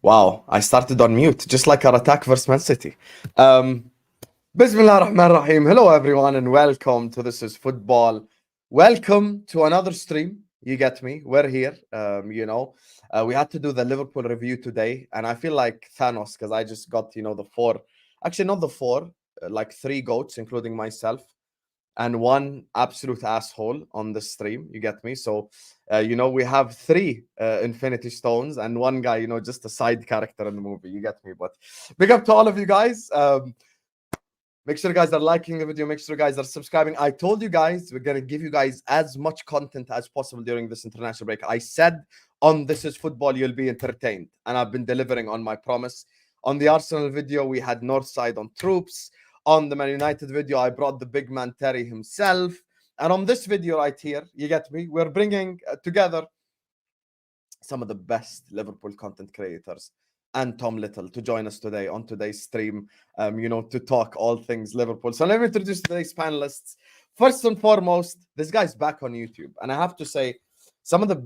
Wow, I started on mute, just like our attack versus Man City. Bismillah ar-Rahman ar-Rahim. Hello, everyone, and welcome to This Is Football. Welcome to another stream. You get me? We're here. We had to do the Liverpool review today, and I feel like Thanos because I just got, the four, actually, not the four, like three goats, including myself, and one absolute asshole on the stream. You get me? So, we have three Infinity Stones and one guy, just a side character in the movie. You get me? But big up to all of you guys. Make sure you guys are liking the video. Make sure you guys are subscribing. I told you guys we're going to give you guys as much content as possible during this international break. I said on This Is Football, you'll be entertained. And I've been delivering on my promise. On the Arsenal video, we had Northside on troops. On the Man United video, I brought the big man Terry himself. And on this video right here, you get me, we're bringing together some of the best Liverpool content creators and Tom Little to join us today on today's stream, to talk all things Liverpool. So let me introduce today's panelists. First and foremost, this guy's back on YouTube. And I have to say, some of the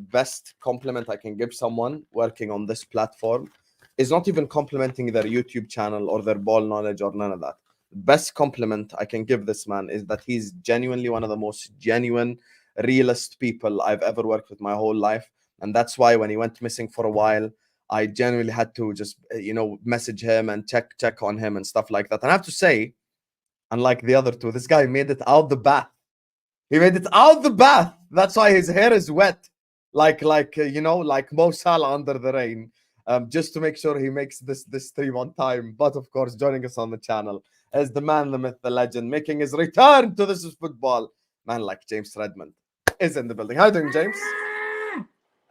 best compliment I can give someone working on this platform is not even complimenting their YouTube channel or their ball knowledge or none of that. The best compliment I can give this man is that he's genuinely one of the most genuine, realist people I've ever worked with my whole life. And that's why when he went missing for a while, I genuinely had to just, message him and check on him and stuff like that. And I have to say, unlike the other two, this guy made it out the bath. He made it out the bath. That's why his hair is wet, like Mo Salah under the rain. Just to make sure he makes this stream on time. But of course, joining us on the channel is the man, the myth, the legend, making his return to This Is Football. Man like James Redmond is in the building. How are you doing, James?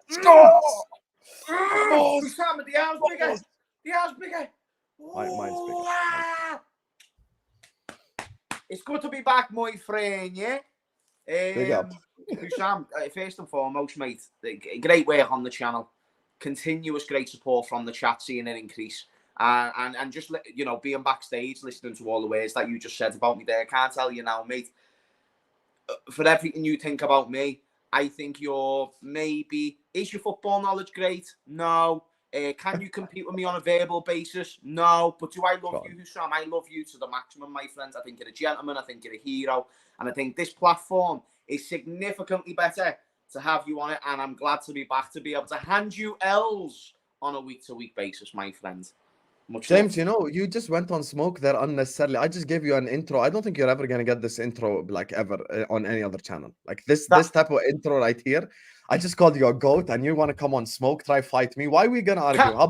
Let's go! Husam, the arms bigger. The arms bigger. Mine's bigger. It's good to be back, my friend, yeah? Big up. Husam, first and foremost, mate, great work on the channel. Continuous great support from the chat, seeing it increase. And just, being backstage, listening to all the words that you just said about me there. I can't tell you now, mate. For everything you think about me, I think you're maybe... Is your football knowledge great? No. Can you compete with me on a verbal basis? No. But do I love you, Husam? I love you to the maximum, my friends. I think you're a gentleman. I think you're a hero. And I think this platform is significantly better to have you on it. And I'm glad to be back to be able to hand you L's on a week-to-week basis, my friend. James, you just went on smoke there unnecessarily. I just gave you an intro. I don't think you're ever going to get this intro ever on any other channel. Like this type of intro right here. I just called you a goat and you want to come on smoke, try fight me. Why are we going to argue? How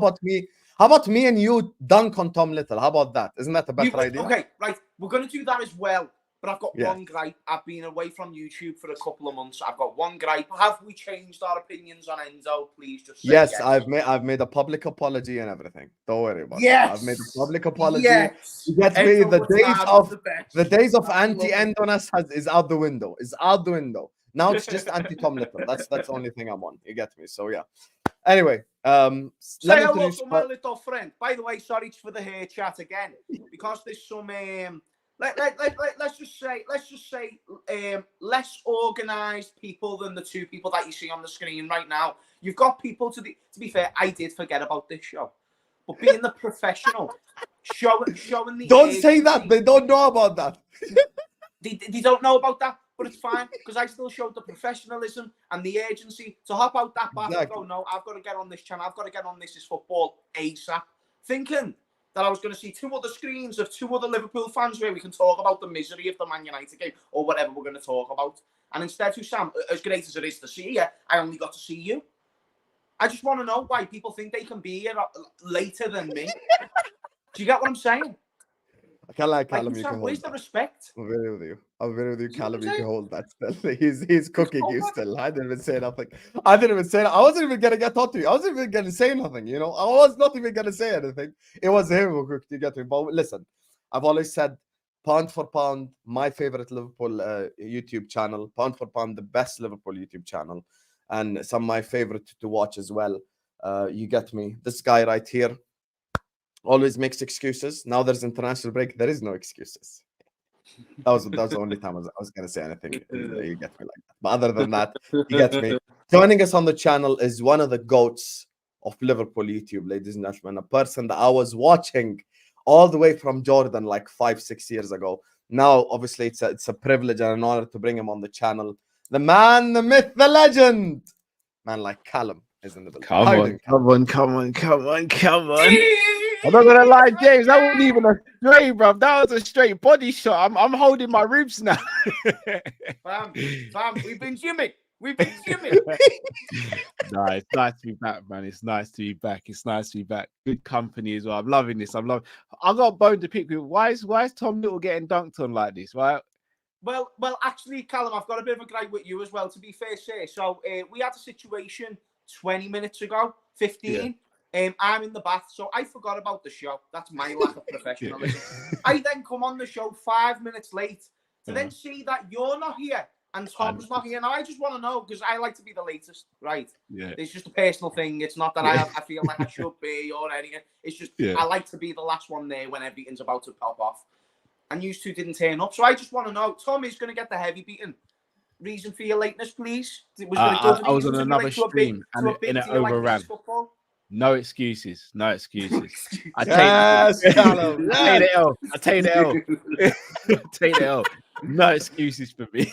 about me and you dunk on Tom Little? How about that? Isn't that a better idea? Okay, right. We're going to do that as well. But I've got one gripe. I've been away from YouTube for a couple of months. I've got one gripe. Have we changed our opinions on Enzo? Please just say yes. I've made a public apology and everything. Don't worry about it. I've made a public apology. Yes. You get me? The days of anti-end on us is out the window. Is out the window. Now it's just anti-Tom Little. That's the only thing I'm on. You get me? So yeah. Anyway, say hello to my little friend. By the way, sorry for the hair chat again, because there's some let's just say less organized people than the two people that you see on the screen right now. You've got people to be fair, I did forget about this show. But being the professional, showing the don't say that. They don't know about that. they don't know about that, but it's fine because I still showed the professionalism and the urgency to hop out that bath and go, no, I've got to get on this channel. I've got to get on This Is Football ASAP. Thinking that I was going to see two other screens of two other Liverpool fans where we can talk about the misery of the Man United game or whatever we're going to talk about. And instead, Husam, as great as it is to see you, I only got to see you. I just want to know why people think they can be here later than me. Do you get what I'm saying? I can't like Callum. You can hold where's the respect? I'm very with you. I'm very with you, Callum. You can hold that still. He's cooking you still. I didn't even say nothing. I wasn't even gonna get on to you. I wasn't even gonna say nothing. I was not even gonna say anything. It was him who cooked. You get me? But listen, I've always said, pound for pound, my favorite Liverpool YouTube channel. Pound for pound, the best Liverpool YouTube channel, and some of my favorite to watch as well. You get me? This guy right here always makes excuses. Now there's international break. There is no excuses. That was the only time I was going to say anything. You get me like that. But other than that, you get me. Joining us on the channel is one of the goats of Liverpool YouTube, ladies and gentlemen. A person that I was watching all the way from Jordan like 5-6 years ago. Now, obviously, it's a privilege and an honor to bring him on the channel. The man, the myth, the legend. Man like Callum is in the building. Come on. I'm not gonna lie, James. That wasn't even a straight, bro. That was a straight body shot. I'm holding my ribs now. Fam, we've been gymming. No, it's nice to be back, man. It's nice to be back. Good company as well. I'm loving this. I've got a bone to pick with. Why is Tom Little getting dunked on like this? Right? Well, actually, Callum, I've got a bit of a gripe with you as well, to be fair, sir. So we had a situation 20 minutes ago, 15. I'm in the bath, so I forgot about the show. That's my lack of professionalism. I then come on the show 5 minutes late to then see that you're not here and Tom's not here. Now, I just want to know, because I like to be the latest, right? Yeah. It's just a personal thing. It's not that I feel like I should be or anything. It's just I like to be the last one there when everything's about to pop off. And you two didn't turn up. So I just want to know, Tom is going to get the heavy beating. Reason for your lateness, please? I was on another stream and it overran. No excuses. I take the L. No excuses for me.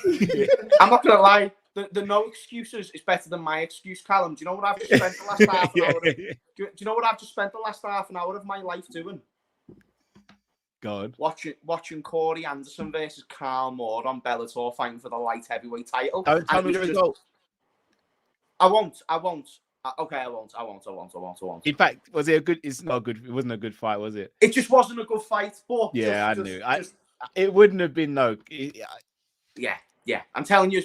I'm not gonna lie. The no excuses is better than my excuse, Callum. Do you know what I've just spent the last half an hour? Do you know what I've just spent the last half an hour of my life doing? God. Watching Corey Anderson versus Carl Moore on Bellator fighting for the light heavyweight title. Don't tell me the result. I won't. Okay, I won't. In fact, was it a good? It's not a good. It wasn't a good fight, was it? It just wasn't a good fight. But I knew. It wouldn't have been no. Yeah. I'm telling you,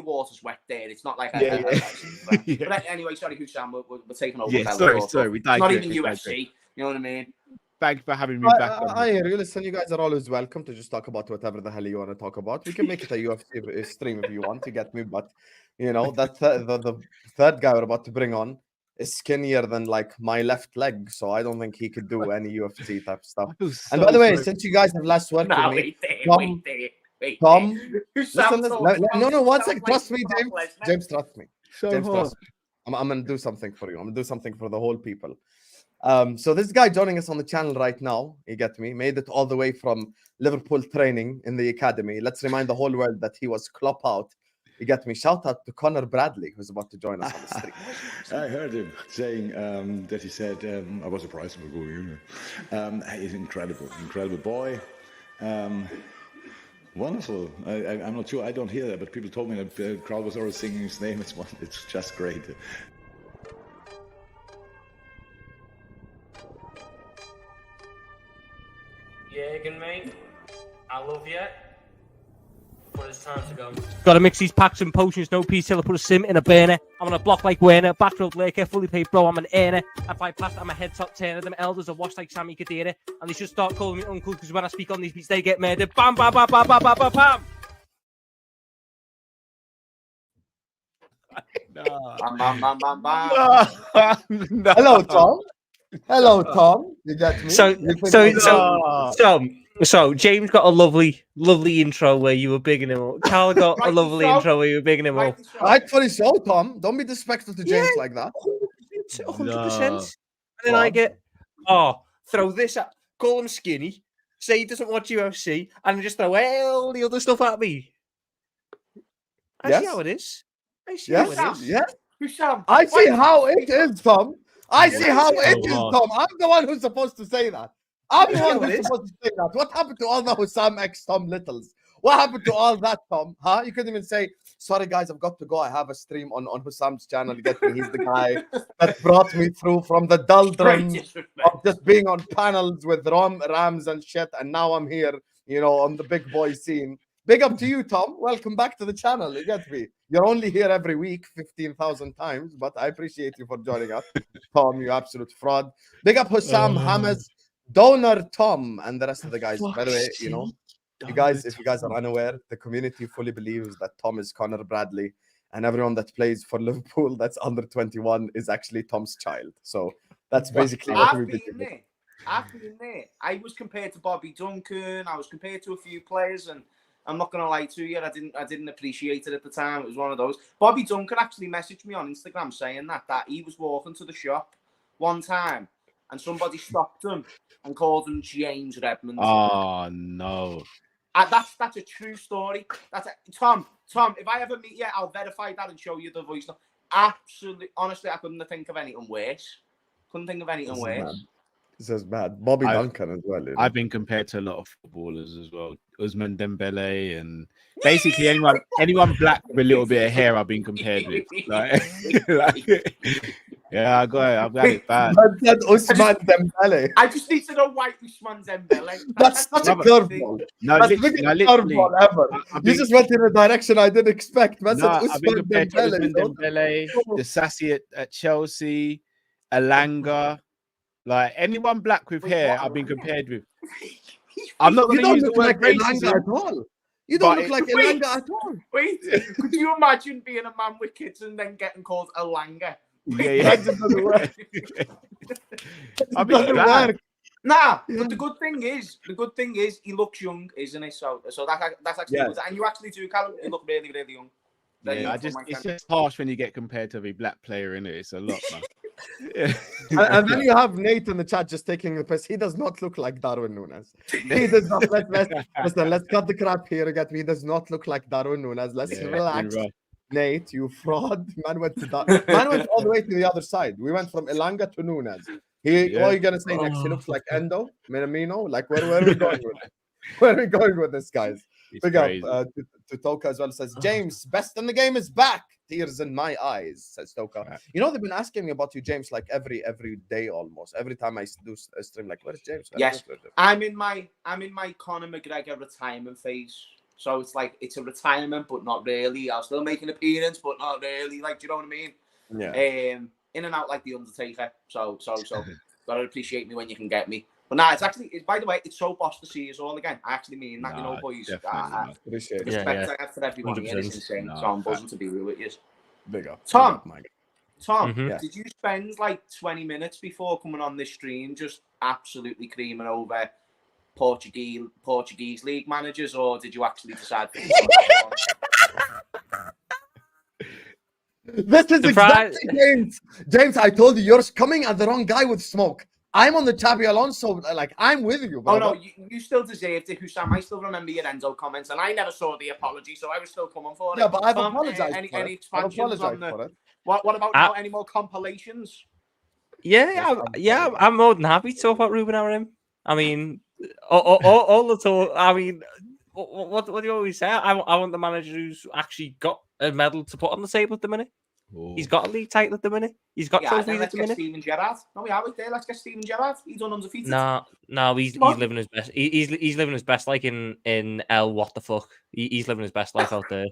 water's wet there. It's not like But anyway, sorry, Husam, we're taking over. Yeah, sorry. We digress. Not even UFC. You know what I mean? Thank you for having me back. I hear you. Listen, you guys are always welcome to just talk about whatever the hell you want to talk about. We can make it a UFC stream if you want to get me, but you know that the third guy we're about to bring on is skinnier than like my left leg, so I don't think he could do any UFC type stuff. And by the way, since you guys have last word for me, Tom, listen, no, 1 second. Trust me, James. James, trust me. James, trust me. I'm gonna do something for you. I'm gonna do something for the whole people. So this guy joining us on the channel right now, you get me, made it all the way from Liverpool training in the academy. Let's remind the whole world that he was Klopp out. You get me. Shout out to Connor Bradley, who's about to join us on the stream. I heard him saying that he said, I was surprised for going. He's incredible boy. Wonderful. I'm not sure. I don't hear that, but people told me that the crowd was already singing his name. It's just great. Yeah, good mate. I love you. But it's time to go. Gotta mix these packs and potions, no peace till I put a sim in a burner. I'm on a block like Werner, back road Laker, fully paid bro, I'm an earner. If I pass, I'm a head top turner. Them elders are washed like Sammy Kadira. And they should start calling me uncle, because when I speak on these beats, they get murdered. Bam, bam, bam, bam, bam, bam, bam, bam. No. Hello, Tom. You get me? So James got a lovely intro where you were bigging him up. Cal got a lovely intro where you were bigging him up. Rightfully so, Tom. Don't be disrespectful to James like that. 100%. And then I get, throw this at, call him skinny, say he doesn't watch UFC, and just throw all the other stuff at me. I see how it is. I see how it is. Yes. I see how it is, Tom. I'm the one who's supposed to say that. What happened to all the Husam X Tom Littles? What happened to all that, Tom? Huh? You couldn't even say, sorry guys, I've got to go. I have a stream on Husam's channel. Get me. He's the guy that brought me through from the doldrums of just being on panels with Rams and shit. And now I'm here, on the big boy scene. Big up to you, Tom. Welcome back to the channel. You get me. You're only here every week 15,000 times, but I appreciate you for joining us. Tom, you absolute fraud. Big up Husam, Hamas, Donor Tom, and the rest of the guys. By the way, if you guys are unaware, the community fully believes that Tom is Connor Bradley, and everyone that plays for Liverpool that's under 21 is actually Tom's child. So that's basically what we believe. I've been there. I was compared to Bobby Duncan. I was compared to a few players, and I'm not gonna lie to you. I didn't appreciate it at the time. It was one of those. Bobby Duncan actually messaged me on Instagram saying that he was walking to the shop one time and somebody stopped him and called him James Redmond. Oh no. That's a true story. Tom. If I ever meet you, I'll verify that and show you the voice. Absolutely, honestly, I couldn't think of anything worse. This is bad. Bobby Duncan as well. I've been compared to a lot of footballers as well. Usman Dembele and basically anyone black with a little bit of hair I've been compared with. Yeah, I've got it bad. Usman Dembele. I just need to know why Usman Dembele. That's such a curveball. That's the biggest curveball ever. You just went in a direction I didn't expect. Man, I've been compared to Usman Dembele, the Sassy at Chelsea, Alanga. Like anyone black with hair, I've been compared with. I'm not going to use the word racism at all. You don't look like Alanga at all. Wait, could you imagine being a man with kids and then getting called Alanga? Yeah. That doesn't work. I've been bad. Nah, but the good thing is, he looks young, isn't he? So that's actually good. And you actually do, Callum. You look really, really young. Yeah, it's just harsh when you get compared to a black player, innit? It's a lot, man. And then you have Nate in the chat just taking the piss. He does not look like Darwin Nunez. He does not. Let's cut the crap here again. He does not look like Darwin Nunez. Let's relax. Nate, you fraud. Man went all the way to the other side. We went from Elanga to Nunez. What are you gonna say next? He looks like Endo, Minamino. Like where are we going with it? Where are we going with this, guys? Big up to Toka as well. Says James, best in the game is back. Tears in my eyes, says Toka. You know they've been asking me about you, James, like every day almost. Every time I do a stream, like where's James? Yes, I'm in my Conor McGregor retirement phase. So it's a retirement, but not really. I'll still make an appearance, but not really. Like, do you know what I mean? Yeah. In and out like the Undertaker. So gotta appreciate me when you can get me. But nah, by the way, it's so boss to see us all again. I actually mean that, boys. I appreciate it. Respect I have for everyone here is insane. So I'm buzzing to be here with you. Big up. Tom, did you spend like 20 minutes before coming on this stream just absolutely creaming over Portuguese league managers, or did you actually decide? This is exactly James. I told you you're coming at the wrong guy with smoke. I'm on the Xabi Alonso, like I'm with you. Brother. Oh no, you still deserved it, Husam. I still remember your Enzo comments, and I never saw the apology, so I was still coming for it. Yeah, but I've apologized. Any expansions on the? What about now? Any more compilations? I'm more than happy to talk about Ruben Amorim. I mean, all the talk. I mean, what do you always say? I want the manager who's actually got a medal to put on the table at the minute. Ooh. He's got a league title at the minute. He's got trophies at the minute. Steven Gerrard. No, we are right there. Let's get Steven Gerrard. He's undefeated. No, he's living his best. He's living his best, like in L. What the fuck? He's living his best life out there.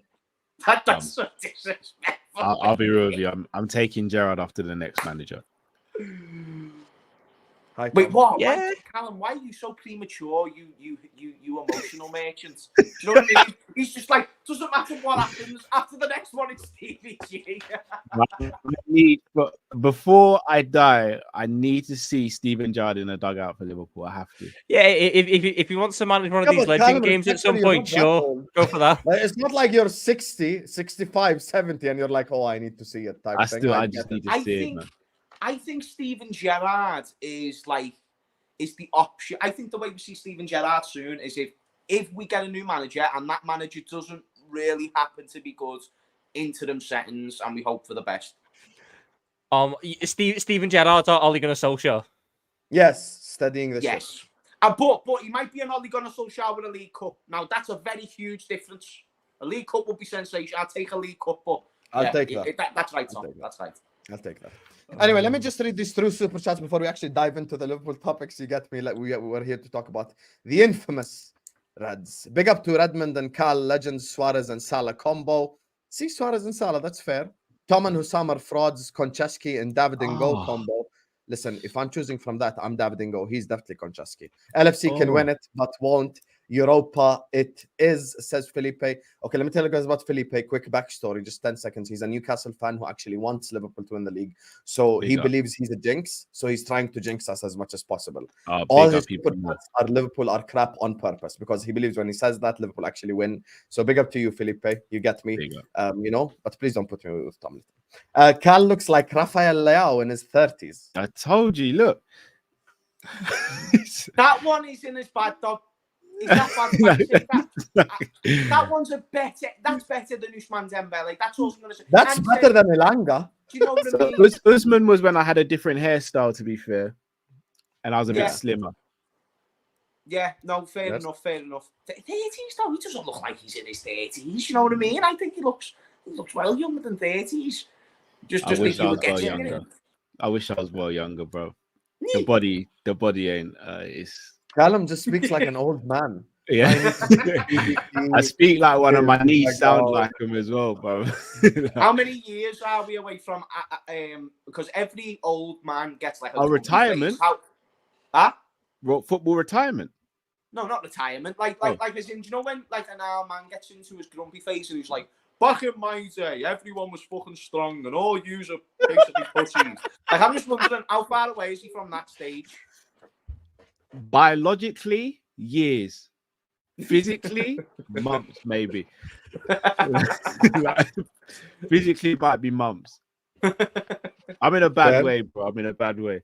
That's so disrespectful. I'll be real with you. I'm taking Gerrard after the next manager. Wait, what? Yeah. Callum, why are you so premature? You emotional merchants. Do you know what I mean? He's just like, doesn't matter what happens. After the next one, it's Stevie G. But before I die, I need to see Steven Gerrard in a dugout for Liverpool. I have to. Yeah, if he wants to manage one of these legend games at some point, sure, go for that. It's not like you're 60, 65, 70, and you're like, oh, I need to see it. I just need to see it, man. I think Steven Gerrard is the option. I think the way we see Steven Gerrard soon is if we get a new manager and that manager doesn't really happen to be good, interim settings, and we hope for the best. Steven Gerrard or Ole Gunnar Solskjaer? Yes, studying this. Yes, but he might be an Ole Gunnar Solskjaer with a League Cup. Now that's a very huge difference. A League Cup would be sensational. I'll take a League Cup, but I'll take that. That's right, Tom. That's right. I'll take that. Anyway, let me just read these through super chats before we actually dive into the Liverpool topics. You get me? Like we're here to talk about the infamous Reds. Big up to Redmond and Cal, legends Suarez and Salah combo. See Suarez and Salah, that's fair. Tom and Husam are frauds. Konchesky and David Ngo combo. Listen, if I'm choosing from that, I'm David Ngo. He's definitely Konchesky. LFC can win it, but won't. Europa. It is, says Felipe. Okay, let me tell you guys about Felipe. Quick backstory, just 10 seconds. He's a Newcastle fan who actually wants Liverpool to win the league. So he believes he's a jinx. So he's trying to jinx us as much as possible. All his people are Liverpool are crap on purpose because he believes when he says that Liverpool actually win. So big up to you, Felipe. You get me. You know, but please don't put me with Tom. Cal looks like Rafael Leao in his 30s. I told you, look. That one is in his bad dog. Is that bad? That one's that's better than Ousmane Dembele. That's all I'm going to say. That's better than Elanga. Do you know what I mean? Usman was when I had a different hairstyle, to be fair. And I was a bit slimmer. Yeah, no, fair enough. 30s though, he doesn't look like he's in his 30s. You know what I mean? I think he looks well younger than 30s. I wish I was well younger. I wish I was well younger, bro. The body ain't. Callum just speaks like an old man. Yeah, I speak like one of my knees sound like him as well, bro. How many years are we away from? Because every old man gets like a retirement. Football retirement. No, not retirement. Like as in, do you know when like an old man gets into his grumpy face and he's like, back in my day, everyone was fucking strong and all yous are basically pussies. Like, I'm just wondering, how far away is he from that stage? Biologically, years. Physically, months, maybe. Physically, might be months. I'm in a bad way, bro. I'm in a bad way.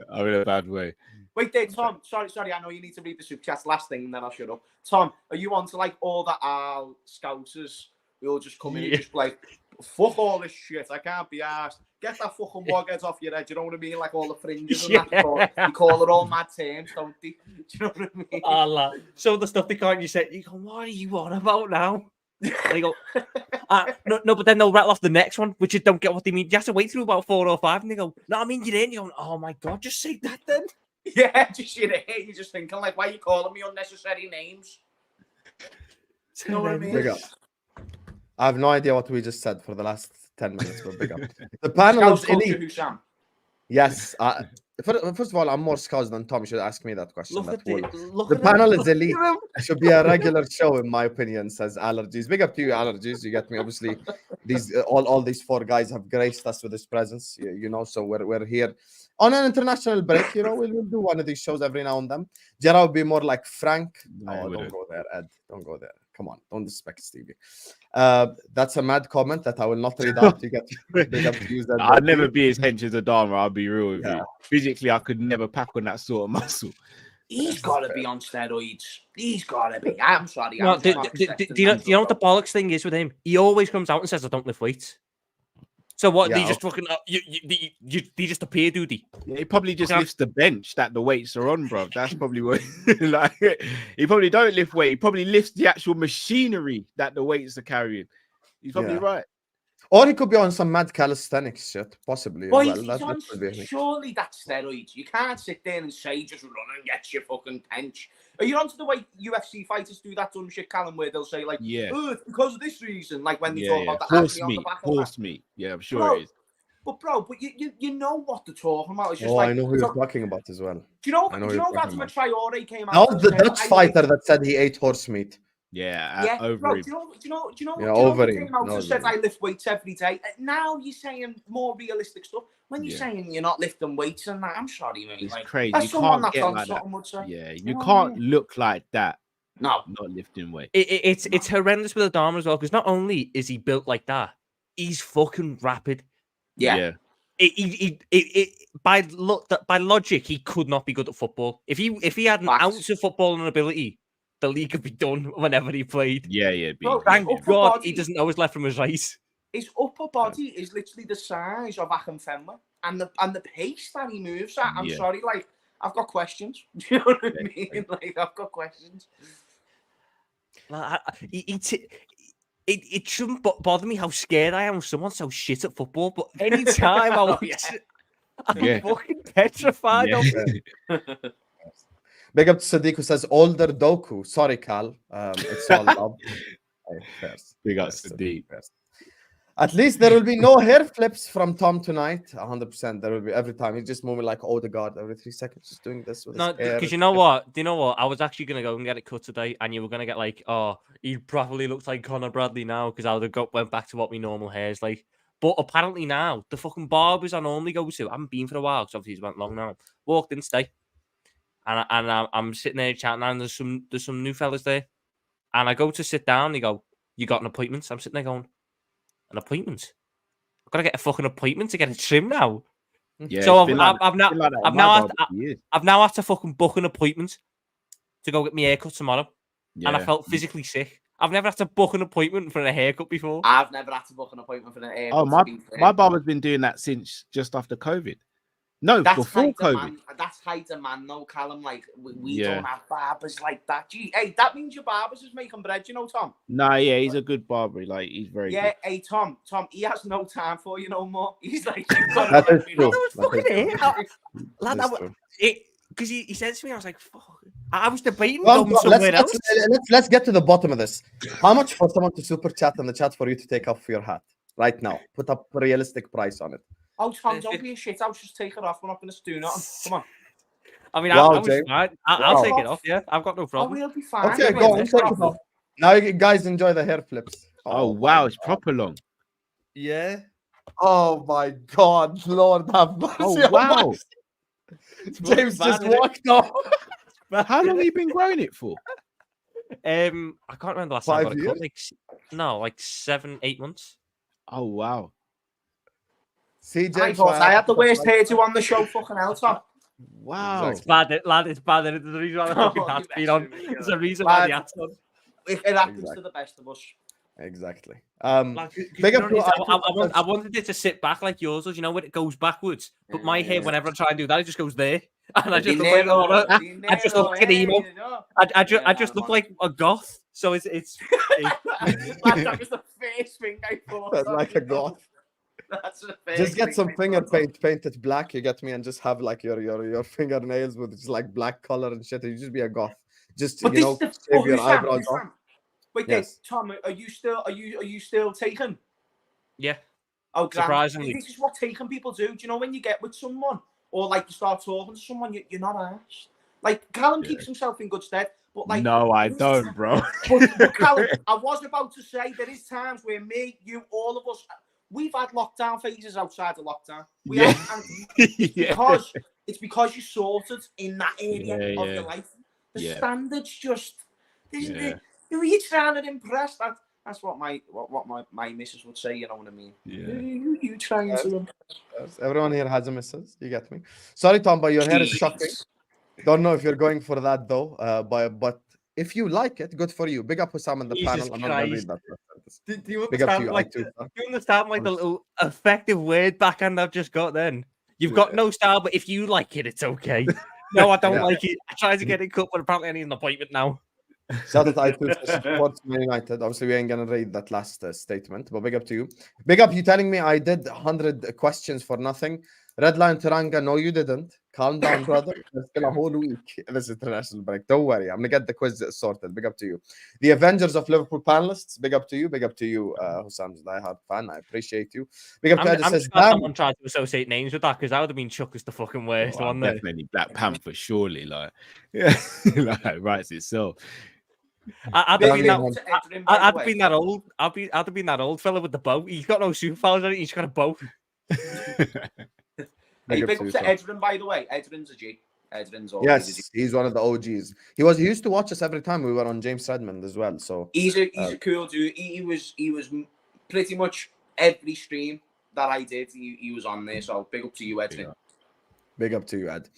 I'm in a bad way. Wait, Dave, Tom, sorry, I know you need to read the super chats last thing and then I'll shut up. Tom, are you on to like all the Al scouters? We'll just come in and just like, fuck all this shit, I can't be arsed. Get that fucking woghead off your head, you know what I mean? Like all the fringes and that. You call it all mad terms, don't they? Do you know what I mean? Allah. Some of the stuff they can't you say, you go, what are you on about now? They go, no, but then they'll rattle off the next one, which you don't get what they mean. You have to wait through about 4 or 5 and they go, no, I mean, you're in. You're going, oh my God, just say that then. Yeah, you're just thinking, like, why are you calling me unnecessary names? You know what I mean? Big up. I have no idea what we just said for the last 10 minutes, but big up. The panel is elite. Husam. Yes. First of all, I'm more scouts than Tom. You should ask me that question. The panel panel is elite. It should be a regular show, in my opinion, says Allergies. Big up to you, Allergies. You get me? Obviously, these all these 4 guys have graced us with his presence, you know, so we're here on an international break. You know, we'll do one of these shows every now and then. Gerard will be more like Frank. No, don't go there, Ed. Don't go there. Come on, don't disrespect Stevie. That's a mad comment that I will not read out. You get big up to use that. I'd never be as hench as Adama, I'll be real with you. Physically, I could never pack on that sort of muscle. He's got to be on steroids. He's got to be. I'm sorry. No, do you know what the bollocks thing is with him? He always comes out and says, I don't lift weights. So what? Yeah, they just fucking they just appear, do they? Yeah, he probably just lifts the bench that the weights are on, bro. That's probably what. Like, he probably don't lift weight. He probably lifts the actual machinery that the weights are carrying. He's probably right. Or he could be on some mad calisthenics shit, possibly. Well, surely that's steroids. You can't sit there and say just run and get your fucking bench. Are you onto the way UFC fighters do that dumb shit, Callum, where they'll say like, oh, it's because of this reason, like when they talk about the horse meat. Yeah, I'm sure it is. But you know what they're talking about. It's just I know who you're talking about as well. Do you know that Traore came out? That was the Dutch fighter that said he ate horse meat. Yeah, over him. Do you know he came out and said I lift weights every day. Now you're saying more realistic stuff. When you're saying you're not lifting weights and that, I'm sorry, mate. It's crazy. You can't get like that. Yeah, you can't look like that. No, not lifting weight. It's horrendous with Adama as well, because not only is he built like that, he's fucking rapid. Yeah. By logic, he could not be good at football. If he had an ounce of footballing ability, the league could be done whenever he played. Yeah. Thank God he doesn't know his left from his right. His upper body is literally the size of Akinfenwa, and the pace that he moves at. I'm sorry, like I've got questions. Do you know what I mean? Like I've got questions. It shouldn't bother me how scared I am of someone so shit at football, but anytime I watch it, I'm fucking petrified of it. Big up to Sadiq, who says older Doku. Sorry, Cal. It's all love. Big up Sadiq. At least there will be no hair flips from Tom tonight. 100%. There will be every time. He's just moving like Odegaard every 3 seconds, just doing this with No, his hair. because you know what? Do you know what? I was actually gonna go and get it cut today, and you were gonna get like, oh, he probably looks like Conor Bradley now because I would have went back to what my normal hair is like. But apparently now, the fucking barbers I normally go to, I haven't been for a while because obviously it's went long now. Walked in today, and I'm sitting there chatting, and there's some new fellas there, and I go to sit down. They go, "You got an appointment?" So I'm sitting there going, "An appointment? I've got to get a fucking appointment to get it trimmed now." Yeah, So it's been like that- it's been like that in my barber for years. I've now had to fucking book an appointment to go get my haircut tomorrow, and I Yeah. felt physically sick. I've never had to book an appointment for a haircut before. I've never had to book an appointment for an haircut. Oh, to be fair. my barber's been doing that since just after COVID. No, before COVID. That's high demand, though, Callum. Like we Yeah. don't have barbers like that. Gee, hey, that means your barber's is making bread, you know, Tom. No, yeah, he's a good barber. Like he's very Yeah, good. hey, Tom, he has no time for you no more. He's like, That is true. Because he said to me, I was like, "Fuck!" I was debating Well, going somewhere else. let's get to the bottom of this. How much for someone to super chat in the chat for you to take off your hat right now? Put up a realistic price on it. oh, Tom, don't be a shit. I'll just take it off. We're not going to do nothing. Come on. I mean, Wow, I was James. fine. I'll Wow. take it off. Yeah, I've got no Oh, problem. we'll be fine. Okay, We'll go on. take Take it it off. off. Now you guys enjoy the hair flips. Oh my wow, it's God. proper long. Yeah. Oh my God, Lord have mercy. Oh on wow. us. James bad, just isn't it? walked off. How long have you been growing it for? I can't remember the last time I 5 got a years? cut. Like 7, 8 months. Oh wow. See, I James, thought I had the worst hairdo on the show. Fucking hell, Tom. Wow. It's bad, lad. It's bad. There's a reason why the fucking Oh, hat's you been on. messing with me, There's a reason why the hat's on. It happens to the best of us. Exactly. Like, 'cause Big you up know to what it is? I wanted it to sit back like yours does, you know, when it goes backwards. But my hair, whenever I try and do that, it just goes there, and I just look like I just look like an emo. I just look like a goth. So it's That was the first thing I thought. like a goth. That's the first Just get thing some I finger thought. paint it black. You get me, and just have like your fingernails with just like black color and shit. And you just be a goth. Just But you know, this is shave your Husam, eyebrows off. Husam. Wait, Yes. Tom, are you still taken? yeah. Oh, grand. Surprisingly. This is what taken people do. Do you know when you get with someone or like you start talking to someone, you're not asked. Like Callum keeps himself in good stead, but like No, I don't, bro. But Callum, I was about to say there is times where me, you, all of us, we've had lockdown phases outside of lockdown. We Yeah. have, and it's because you're sorted in that area of Yeah. your life. The Yeah. standards just Yeah. who are you trying to impress? That's what my missus would say, you know what I mean? Yeah. Who you trying to impress? Yes, everyone here has a missus. You get me. Sorry, Tom, but your hair is shocking. Don't know if you're going for that though. But if you like it, good for you. Big up Husam in the Jesus panel. I'm not gonna read Christ. that. Do you Big up to understand, you. like, I too, do you understand, like, the little effective word backhand I've just got then? You've got no style, but if you like it, it's okay. No, I don't Yeah. like it. I tried to get it cut, but apparently I need an appointment now. Shout out to I2 supports Man United. Obviously, we ain't gonna read that last statement, but big up to you. Big up you telling me I did 100 questions for nothing. Red Line Taranga, no, you didn't. Calm down, brother. There's still a whole week this international break. Don't worry, I'm gonna get the quiz sorted. Big up to you. The Avengers of Liverpool panelists. Big up to you. Big up to you, Husam's diehard fan. I appreciate you. Big up to Ed. I'm Says, just glad damn. someone tried to associate names with that because that would have been Chuck as the fucking worst one there. Definitely Black Panther, surely. Like, yeah, like, writes itself. I'd Big have been up that. to Edrin, by I'd the have way. been that old. I'd have been that old fella with the bow. He's got no superpowers on it. He's got a bow. Hey, Big up big to up you, to Tom. Edrin, by the way. Edrin's a G. Edrin's always a G. Yes, he's one of the OGs. He used to watch us every time we were on James Redmond as well. So He's a cool dude. He was pretty much every stream that I did. He was on there. So big up to you, Edrin. big up to you, Ed.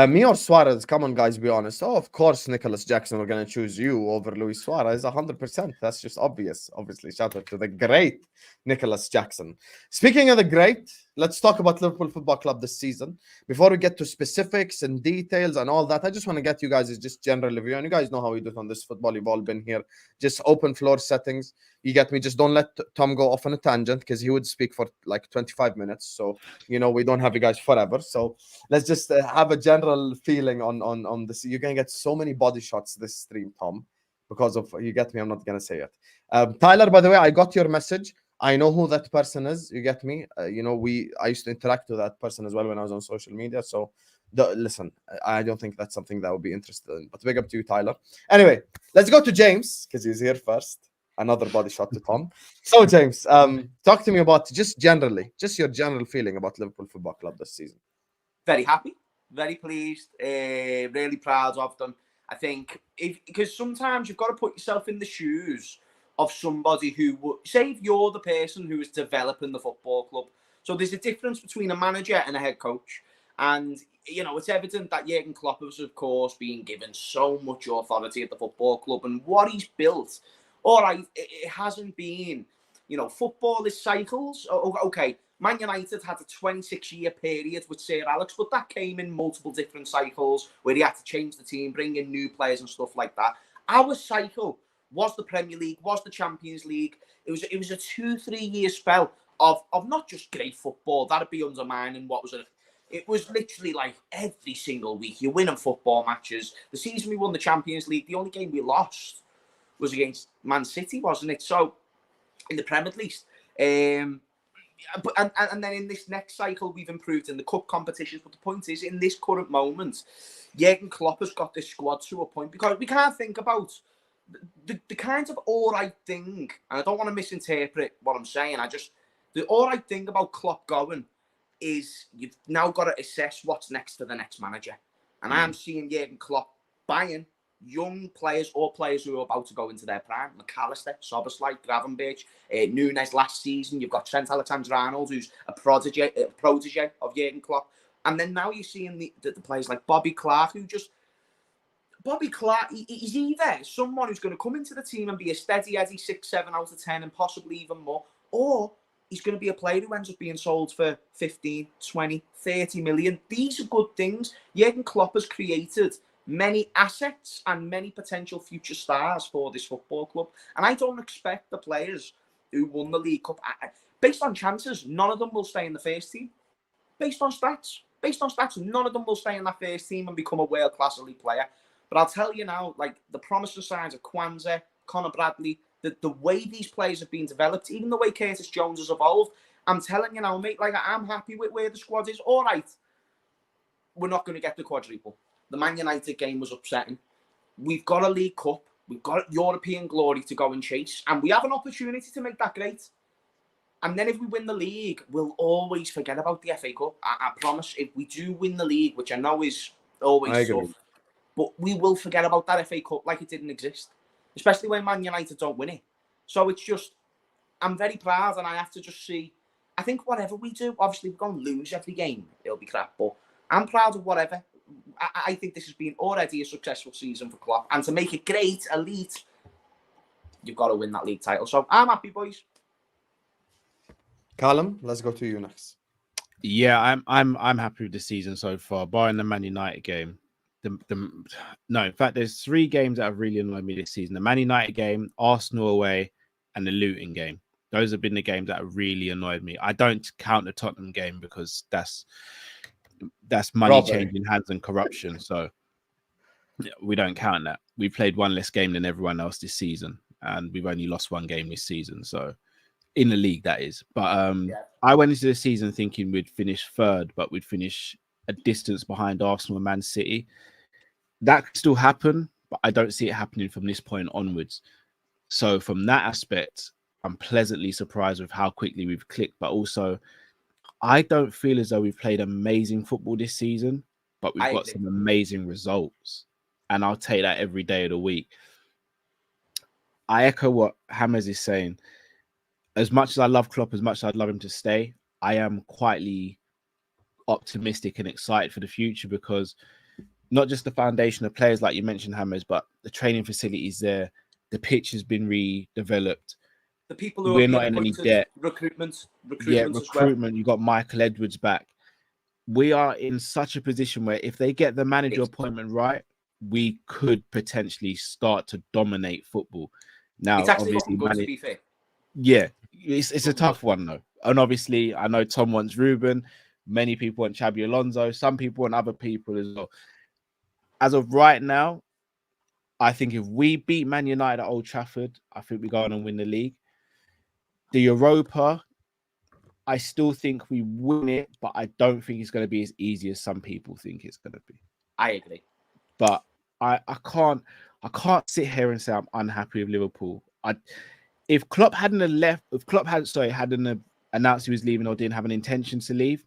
Me or Suarez? Come on, guys, be honest. Oh, of course, Nicholas Jackson. We're gonna choose you over Luis Suarez. 100%. That's just obvious. Obviously, shout out to the great Nicholas Jackson. Speaking of the great, let's talk about Liverpool Football Club this season. Before we get to specifics and details and all that, I just want to get you guys just general review. And you guys know how we do it on this football. You've all been here. Just open floor settings. You get me? Just don't let Tom go off on a tangent because he would speak for like 25 minutes. So, you know, we don't have you guys forever. So let's just have a general feeling on this. You're going to get so many body shots this stream, Tom, because of, you get me? I'm not going to say it. Tyler, by the way, I got your message. I know who that person is. You get me? You know, I used to interact with that person as well when I was on social media. So, listen, I don't think that's something that would be interested in. But big up to you, Tyler. Anyway, let's go to James because he's here first. Another body shot to Tom. So, James, talk to me about just your general feeling about Liverpool Football Club this season. Very happy, very pleased, really proud of them. I think because sometimes you've got to put yourself in the shoes of somebody who would say if you're the person who is developing the football club. So there's a difference between a manager and a head coach. And, you know, it's evident that Jurgen Klopp has, of course, been given so much authority at the football club. And what he's built, all right, it hasn't been, you know, football is cycles. Okay, Man United had a 26-year period with Sir Alex, but that came in multiple different cycles where he had to change the team, bring in new players and stuff like that. Our cycle was the Premier League, was the Champions League. It was a 2-3 year spell of not just great football. That'd be undermining what was it. It was literally like every single week you're winning football matches. The season we won the Champions League, the only game we lost was against Man City, wasn't it? So in the Prem at least. But and then in this next cycle, we've improved in the cup competitions. But the point is, in this current moment, Jurgen Klopp has got this squad to a point because we can't think about the kind of all right thing. And I don't want to misinterpret what I'm saying. The all right thing about Klopp going is you've now got to assess what's next for the next manager. And I'm seeing Jurgen Klopp buying young players or players who are about to go into their prime. McAllister, Soboslai, Gravenberch, Nunez last season. You've got Trent Alexander-Arnold, who's a protege of Jurgen Klopp. And then now you're seeing the players like Bobby Clark, Bobby Clark, he's either someone who's going to come into the team and be a steady Eddie 6, 7 out of 10 and possibly even more, or he's going to be a player who ends up being sold for 15, 20, 30 million. These are good things. Jurgen Klopp has created many assets and many potential future stars for this football club. And I don't expect the players who won the League Cup, based on chances, none of them will stay in the first team. Based on stats, none of them will stay in that first team and become a world-class elite player. But I'll tell you now, like the promising signs of Kwanzaa, Conor Bradley, the way these players have been developed, even the way Curtis Jones has evolved, I'm telling you now, mate, like I'm happy with where the squad is. All right, we're not going to get the quadruple. The Man United game was upsetting. We've got a League Cup. We've got European glory to go and chase. And we have an opportunity to make that great. And then if we win the league, we'll always forget about the FA Cup. I promise, if we do win the league, which I know is always tough, but we will forget about that FA Cup like it didn't exist. Especially when Man United don't win it. So it's just, I'm very proud and I have to just see, I think whatever we do, obviously we're going to lose every game. It'll be crap, but I'm proud of whatever. I think this has been already a successful season for Klopp. And to make it great, elite, you've got to win that league title. So I'm happy, boys. Callum, let's go to you next. Yeah, I'm happy with the season so far, barring the Man United game. No, in fact, there's 3 games that have really annoyed me this season: the Man United game, Arsenal away, and the Luton game. Those have been the games that have really annoyed me. I don't count the Tottenham game because that's money changing hands and corruption. So we don't count that. We played 1 less game than everyone else this season, and we've only lost 1 game this season. So in the league, that is. But I went into the season thinking we'd finish 3rd, but we'd finish a distance behind Arsenal and Man City. That could still happen, but I don't see it happening from this point onwards. So from that aspect, I'm pleasantly surprised with how quickly we've clicked, but also I don't feel as though we've played amazing football this season, but we've got some amazing results. And I'll take that every day of the week. I echo what Hammers is saying. As much as I love Klopp, as much as I'd love him to stay, I am quietly optimistic and excited for the future because not just the foundation of players like you mentioned, Hammers, but the training facilities there, the pitch has been redeveloped. The people who we're not in any debt. Recruitment. Well. You got Michael Edwards back. We are in such a position where if they get the manager appointment right, we could potentially start to dominate football. Now, it's actually obviously, good, to be fair. Yeah, it's a tough one though, and obviously, I know Tom wants Ruben. Many people want Xabi Alonso. Some people want other people as well. As of right now, I think if we beat Man United at Old Trafford, I think we go on and win the league. The Europa, I still think we win it, but I don't think it's going to be as easy as some people think it's going to be. I agree. But I can't sit here and say I'm unhappy with Liverpool. If Klopp hadn't announced he was leaving or didn't have an intention to leave,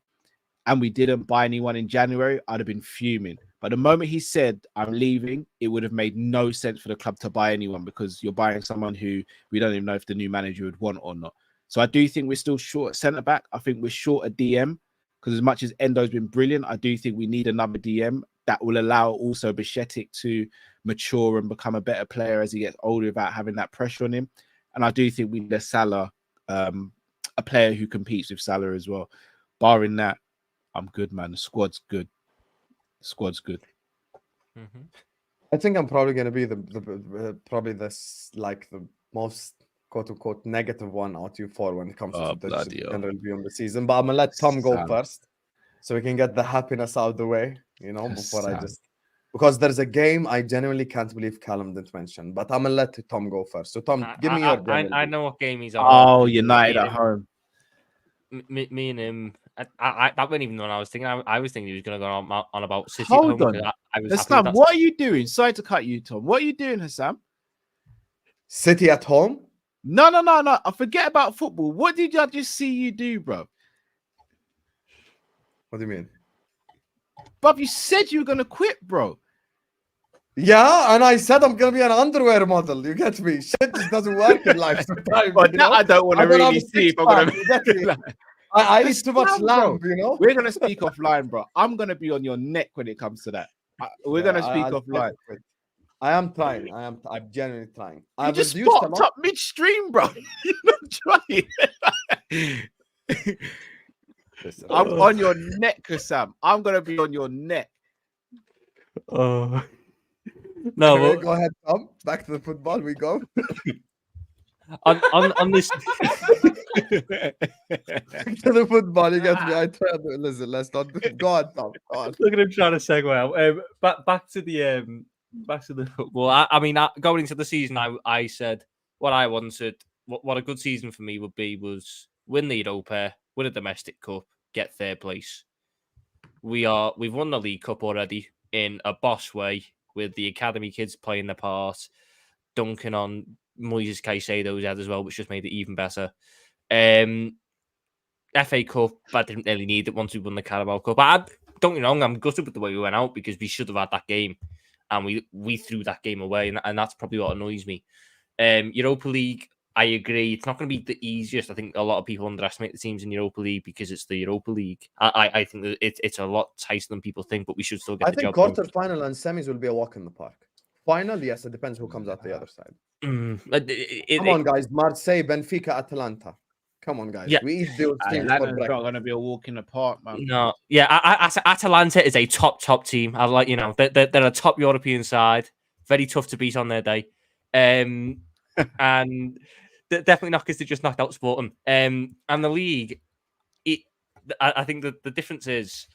and we didn't buy anyone in January, I'd have been fuming. But the moment he said I'm leaving, it would have made no sense for the club to buy anyone, because you're buying someone who we don't even know if the new manager would want or not. So I do think we're still short at centre back. I think we're short at DM, because as much as Endo's been brilliant, I do think we need another DM that will allow also Bišćetic to mature and become a better player as he gets older without having that pressure on him. And I do think we need a Salah, a player who competes with Salah as well. Barring that, I'm good, man. The squad's good. Squad's good. Mm-hmm. I think I'm probably going to be the most quote unquote negative one out of you four when it comes to the general view on the season. But I'm gonna let Tom go first, so we can get the happiness out of the way. Because there's a game I genuinely can't believe Callum didn't mention. But I'm gonna let Tom go first. So Tom, give me your. I know what game he's on. Oh, United at home. Me and him. I that wasn't even what I was thinking. I was thinking he was going to go on about City. Hold at home. on, I was Husam, what are you doing? Sorry to cut you, Tom. What are you doing, Husam? City at home? No. I forget about football. What did I just see you do, bro? What do you mean? Bruv, you said you were going to quit, bro. Yeah, and I said I'm going to be an underwear model. You get me? Shit just doesn't work in life sometimes. But I don't want to really see if I'm going to... I eat too much lamb, you know? We're going to speak offline, bro. I'm going to be on your neck when it comes to that. We're going to speak offline. I am trying. I'm genuinely trying. You just popped up midstream, bro. You're not trying. I'm on your neck, Husam. I'm going to be on your neck. No, anyway, go ahead, Tom. Back to the football we go. on this to the football, you get me. I tried to listen. Let's not go on, Tom. Go on. Look at him trying to segue out. Back to the football. I mean, going into the season, I said what I wanted. What a good season for me would be was win the Europa, win a domestic cup, get third place. We've won the League Cup already in a boss way, with the academy kids playing their part, dunking on Moises Caicedo's head as well, which just made it even better. FA Cup, I didn't really need it once we won the Carabao Cup. Don't get me wrong, I'm gutted with the way we went out, because we should have had that game, and we threw that game away, and that's probably what annoys me. Europa League, I agree, it's not going to be the easiest. I think a lot of people underestimate the teams in Europa League because it's the Europa League. I think that it's a lot tighter than people think, but we should still get the job done. I think quarterfinal and semis will be a walk in the park. Final, yes, it depends who comes out the other side. Come on, guys. Marseille, Benfica, Atalanta. Come on, guys. Yeah. We eat those teams. Atlanta's not going to be a walk in the park, man. No. Yeah, Atalanta is a top team. I like, they're a top European side. Very tough to beat on their day. And definitely not because they just knocked out Sporting. And the league, I think that the difference is,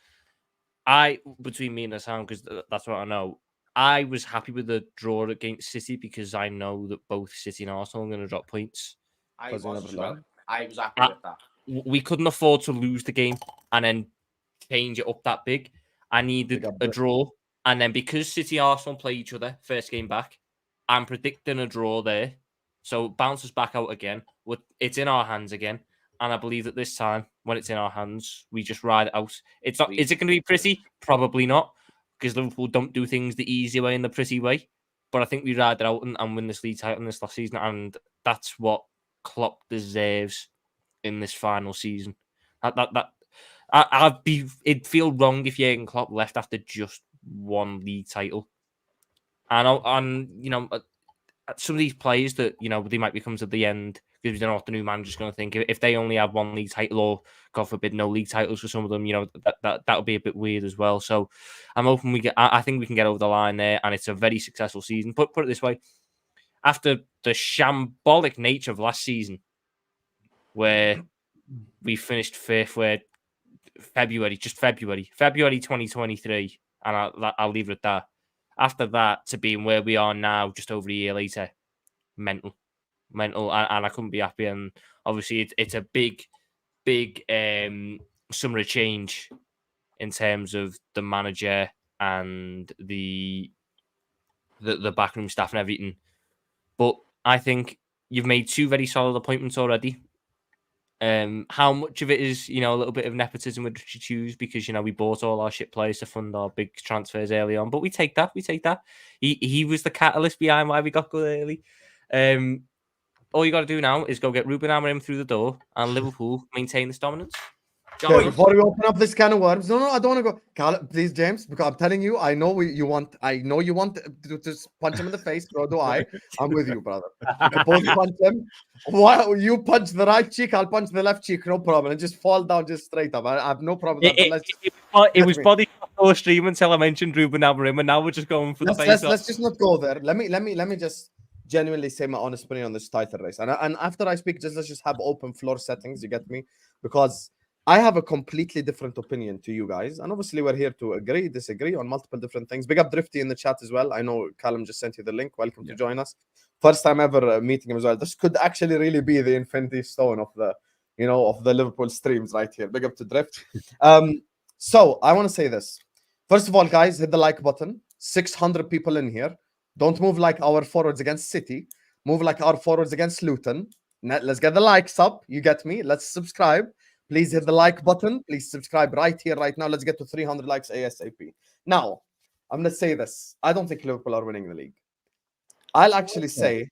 between me and Husam, because that's what I know, I was happy with the draw against City because I know that both City and Arsenal are going to drop points. I was happy with that. We couldn't afford to lose the game and then change it up that big. I needed a draw. And then because City and Arsenal play each other first game back, I'm predicting a draw there. So it bounces back out again. It's in our hands again. And I believe that this time, when it's in our hands, we just ride it out. It's not. Is it going to be pretty? Probably not, because Liverpool don't do things the easy way and the pretty way. But I think we ride it out and win this league title in this last season. And that's what Klopp deserves in this final season. It'd feel wrong if Jurgen Klopp left after just one league title. And some of these players that, they might become to the end because we don't know what the new manager's going to think. If they only have one league title or, God forbid, no league titles for some of them, that would be a bit weird as well. So I'm hoping I think we can get over the line there, and it's a very successful season. Put it this way, after the shambolic nature of last season, where we finished fifth, February 2023, and I'll leave it at that. After that, to being where we are now, just over a year later, mental. mental, and I couldn't be happy. And obviously, it's a big summer of change in terms of the manager and the backroom staff and everything. But I think you've made 2 very solid appointments already. How much of it is, a little bit of nepotism with Drifty choose because we bought all our shit players to fund our big transfers early on, but we take that. He was the catalyst behind why we got good early. All you got to do now is go get Ruben Amorim through the door, and Liverpool maintain this dominance. Okay, before we open up this can of worms, no, I don't want to go. Callum, please, James, because I'm telling you, I know you want to just punch him in the face. So do I. I'm with you, brother. You can both punch him. Why you punch the right cheek? I'll punch the left cheek. No problem. And just fall down just straight up. I have no problem with that. It was body or stream until I mentioned Ruben Amorim, and now we're just going for the face. Let's just not go there. Let me just genuinely say my honest opinion on this title race. And after I speak, let's just have open floor settings. You get me? Because I have a completely different opinion to you guys. And obviously, we're here to agree, disagree on multiple different things. Big up Drifty in the chat as well. I know Callum just sent you the link. Welcome to join us. First time ever meeting him as well. This could actually really be the infinity stone of the, of the Liverpool streams right here. Big up to Drift. So I want to say this. First of all, guys, hit the like button. 600 people in here. Don't move like our forwards against City. Move like our forwards against Luton. Let's get the likes up. You get me? Let's subscribe. Please hit the like button. Please subscribe right here, right now. Let's get to 300 likes ASAP. Now, I'm going to say this. I don't think Liverpool are winning the league. I'll actually say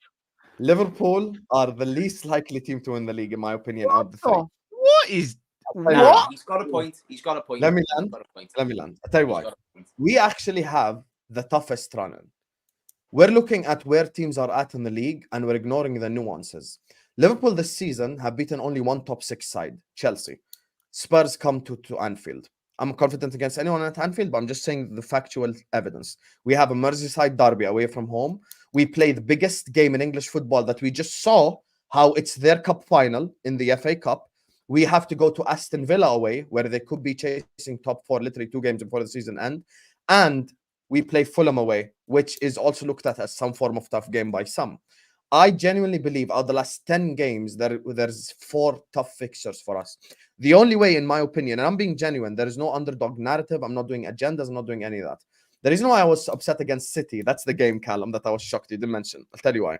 Liverpool are the least likely team to win the league, in my opinion, out of the 3. What is... What? He's got a point. Let me land. I'll tell you why. We actually have the toughest run-in. We're looking at where teams are at in the league, and we're ignoring the nuances. Liverpool this season have beaten only one top 6 side, Chelsea. Spurs come to Anfield. I'm confident against anyone at Anfield, but I'm just saying the factual evidence. We have a Merseyside derby away from home. We play the biggest game in English football that we just saw how it's their cup final in the FA Cup. We have to go to Aston Villa away, where they could be chasing top 4 literally 2 games before the season end. And we play Fulham away, which is also looked at as some form of tough game by some. I genuinely believe out of the last 10 games, there's 4 tough fixtures for us. The only way, in my opinion, and I'm being genuine, there is no underdog narrative. I'm not doing agendas. I'm not doing any of that. The reason why I was upset against City, that's the game, Callum, that I was shocked you didn't mention. I'll tell you why.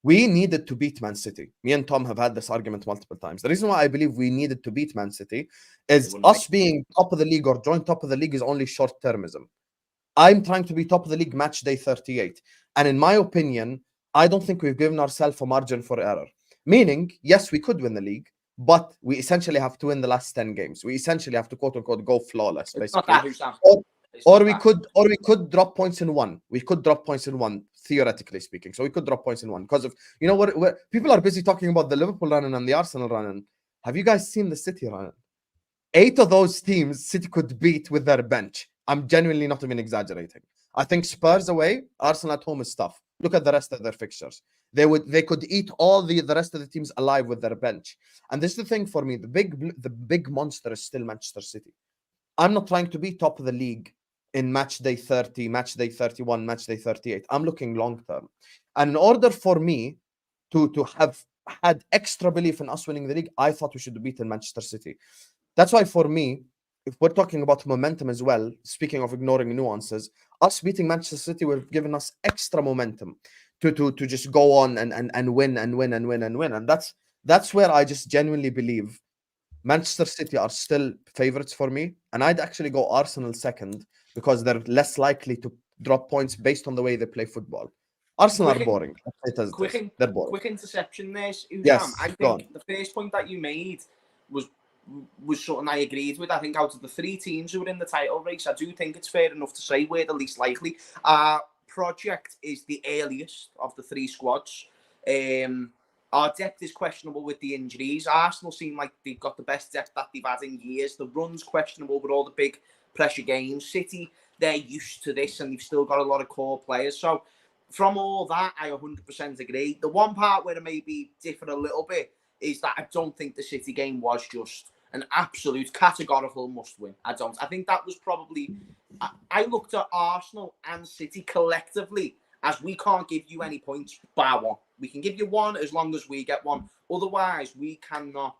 We needed to beat Man City. Me and Tom have had this argument multiple times. The reason why I believe we needed to beat Man City is us being top of the league or joint top of the league is only short-termism. I'm trying to be top of the league match day 38. And in my opinion, I don't think we've given ourselves a margin for error. Meaning, yes, we could win the league, but we essentially have to win the last 10 games. We essentially have to quote unquote go flawless, basically. Or we could drop points in one. We could drop points in one, theoretically speaking. So we could drop points in one because of what people are busy talking about the Liverpool running and the Arsenal running. Have you guys seen the City running? 8 of those teams City could beat with their bench. I'm genuinely not even exaggerating. I think Spurs away, Arsenal at home is tough. Look at the rest of their fixtures. They could eat all the rest of the teams alive with their bench. And this is the thing for me. The big monster is still Manchester City. I'm not trying to be top of the league in match day 30, match day 31, match day 38. I'm looking long term. And in order for me to have had extra belief in us winning the league, I thought we should have beaten Manchester City. That's why for me, if we're talking about momentum as well, speaking of ignoring nuances, us beating Manchester City would have given us extra momentum to just go on and win. And that's where I just genuinely believe Manchester City are still favorites for me. And I'd actually go Arsenal second because they're less likely to drop points based on the way they play football. Arsenal are boring. They're boring. Quick interception there, Husam. Yes, I think the first point that you made was something I agreed with. I think out of the 3 teams who were in the title race, I do think it's fair enough to say we're the least likely. Our project is the earliest of the 3 squads. Our depth is questionable with the injuries. Arsenal seem like they've got the best depth that they've had in years. The run's questionable with all the big pressure games. City, they're used to this and they've still got a lot of core players. So from all that, I 100% agree. The one part where it maybe differ a little bit is that I don't think the City game was just an absolute categorical must-win. I don't. I think that was probably... I looked at Arsenal and City collectively as we can't give you any points, bar one. We can give you one as long as we get one. Otherwise, we cannot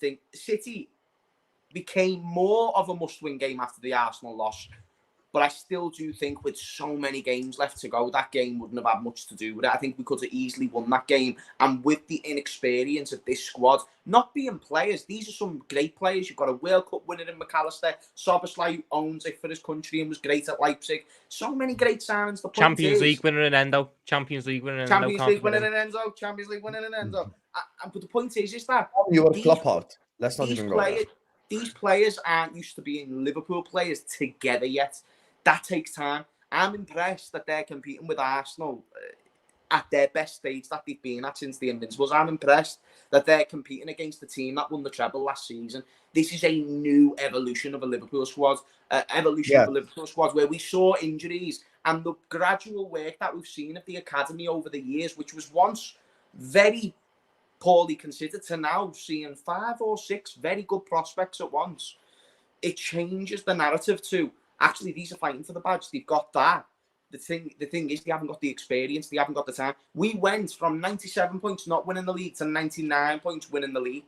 think. City became more of a must-win game after the Arsenal loss. But I still do think with so many games left to go, that game wouldn't have had much to do with it. I think we could have easily won that game. And with the inexperience of this squad, not being players, these are some great players. You've got a World Cup winner in McAllister, Szoboszlai, who owns it for his country and was great at Leipzig. So many great signings. Champions League winner in Endo. Champions League winner in Endo. Champions League winner in Enzo. Champions League winner in Enzo. But the point is that you were Klopp out. Let's not even go there. These players aren't used to being Liverpool players together yet. That takes time. I'm impressed that they're competing with Arsenal at their best stage that they've been at since the Invincibles. I'm impressed that they're competing against the team that won the treble last season. This is a new evolution of a Liverpool squad, of a Liverpool squad where we saw injuries and the gradual work that we've seen of the academy over the years, which was once very poorly considered, to now seeing 5 or 6 very good prospects at once. It changes the narrative to, actually, these are fighting for the badge. They've got that. The thing is, they haven't got the experience. They haven't got the time. We went from 97 points not winning the league to 99 points winning the league.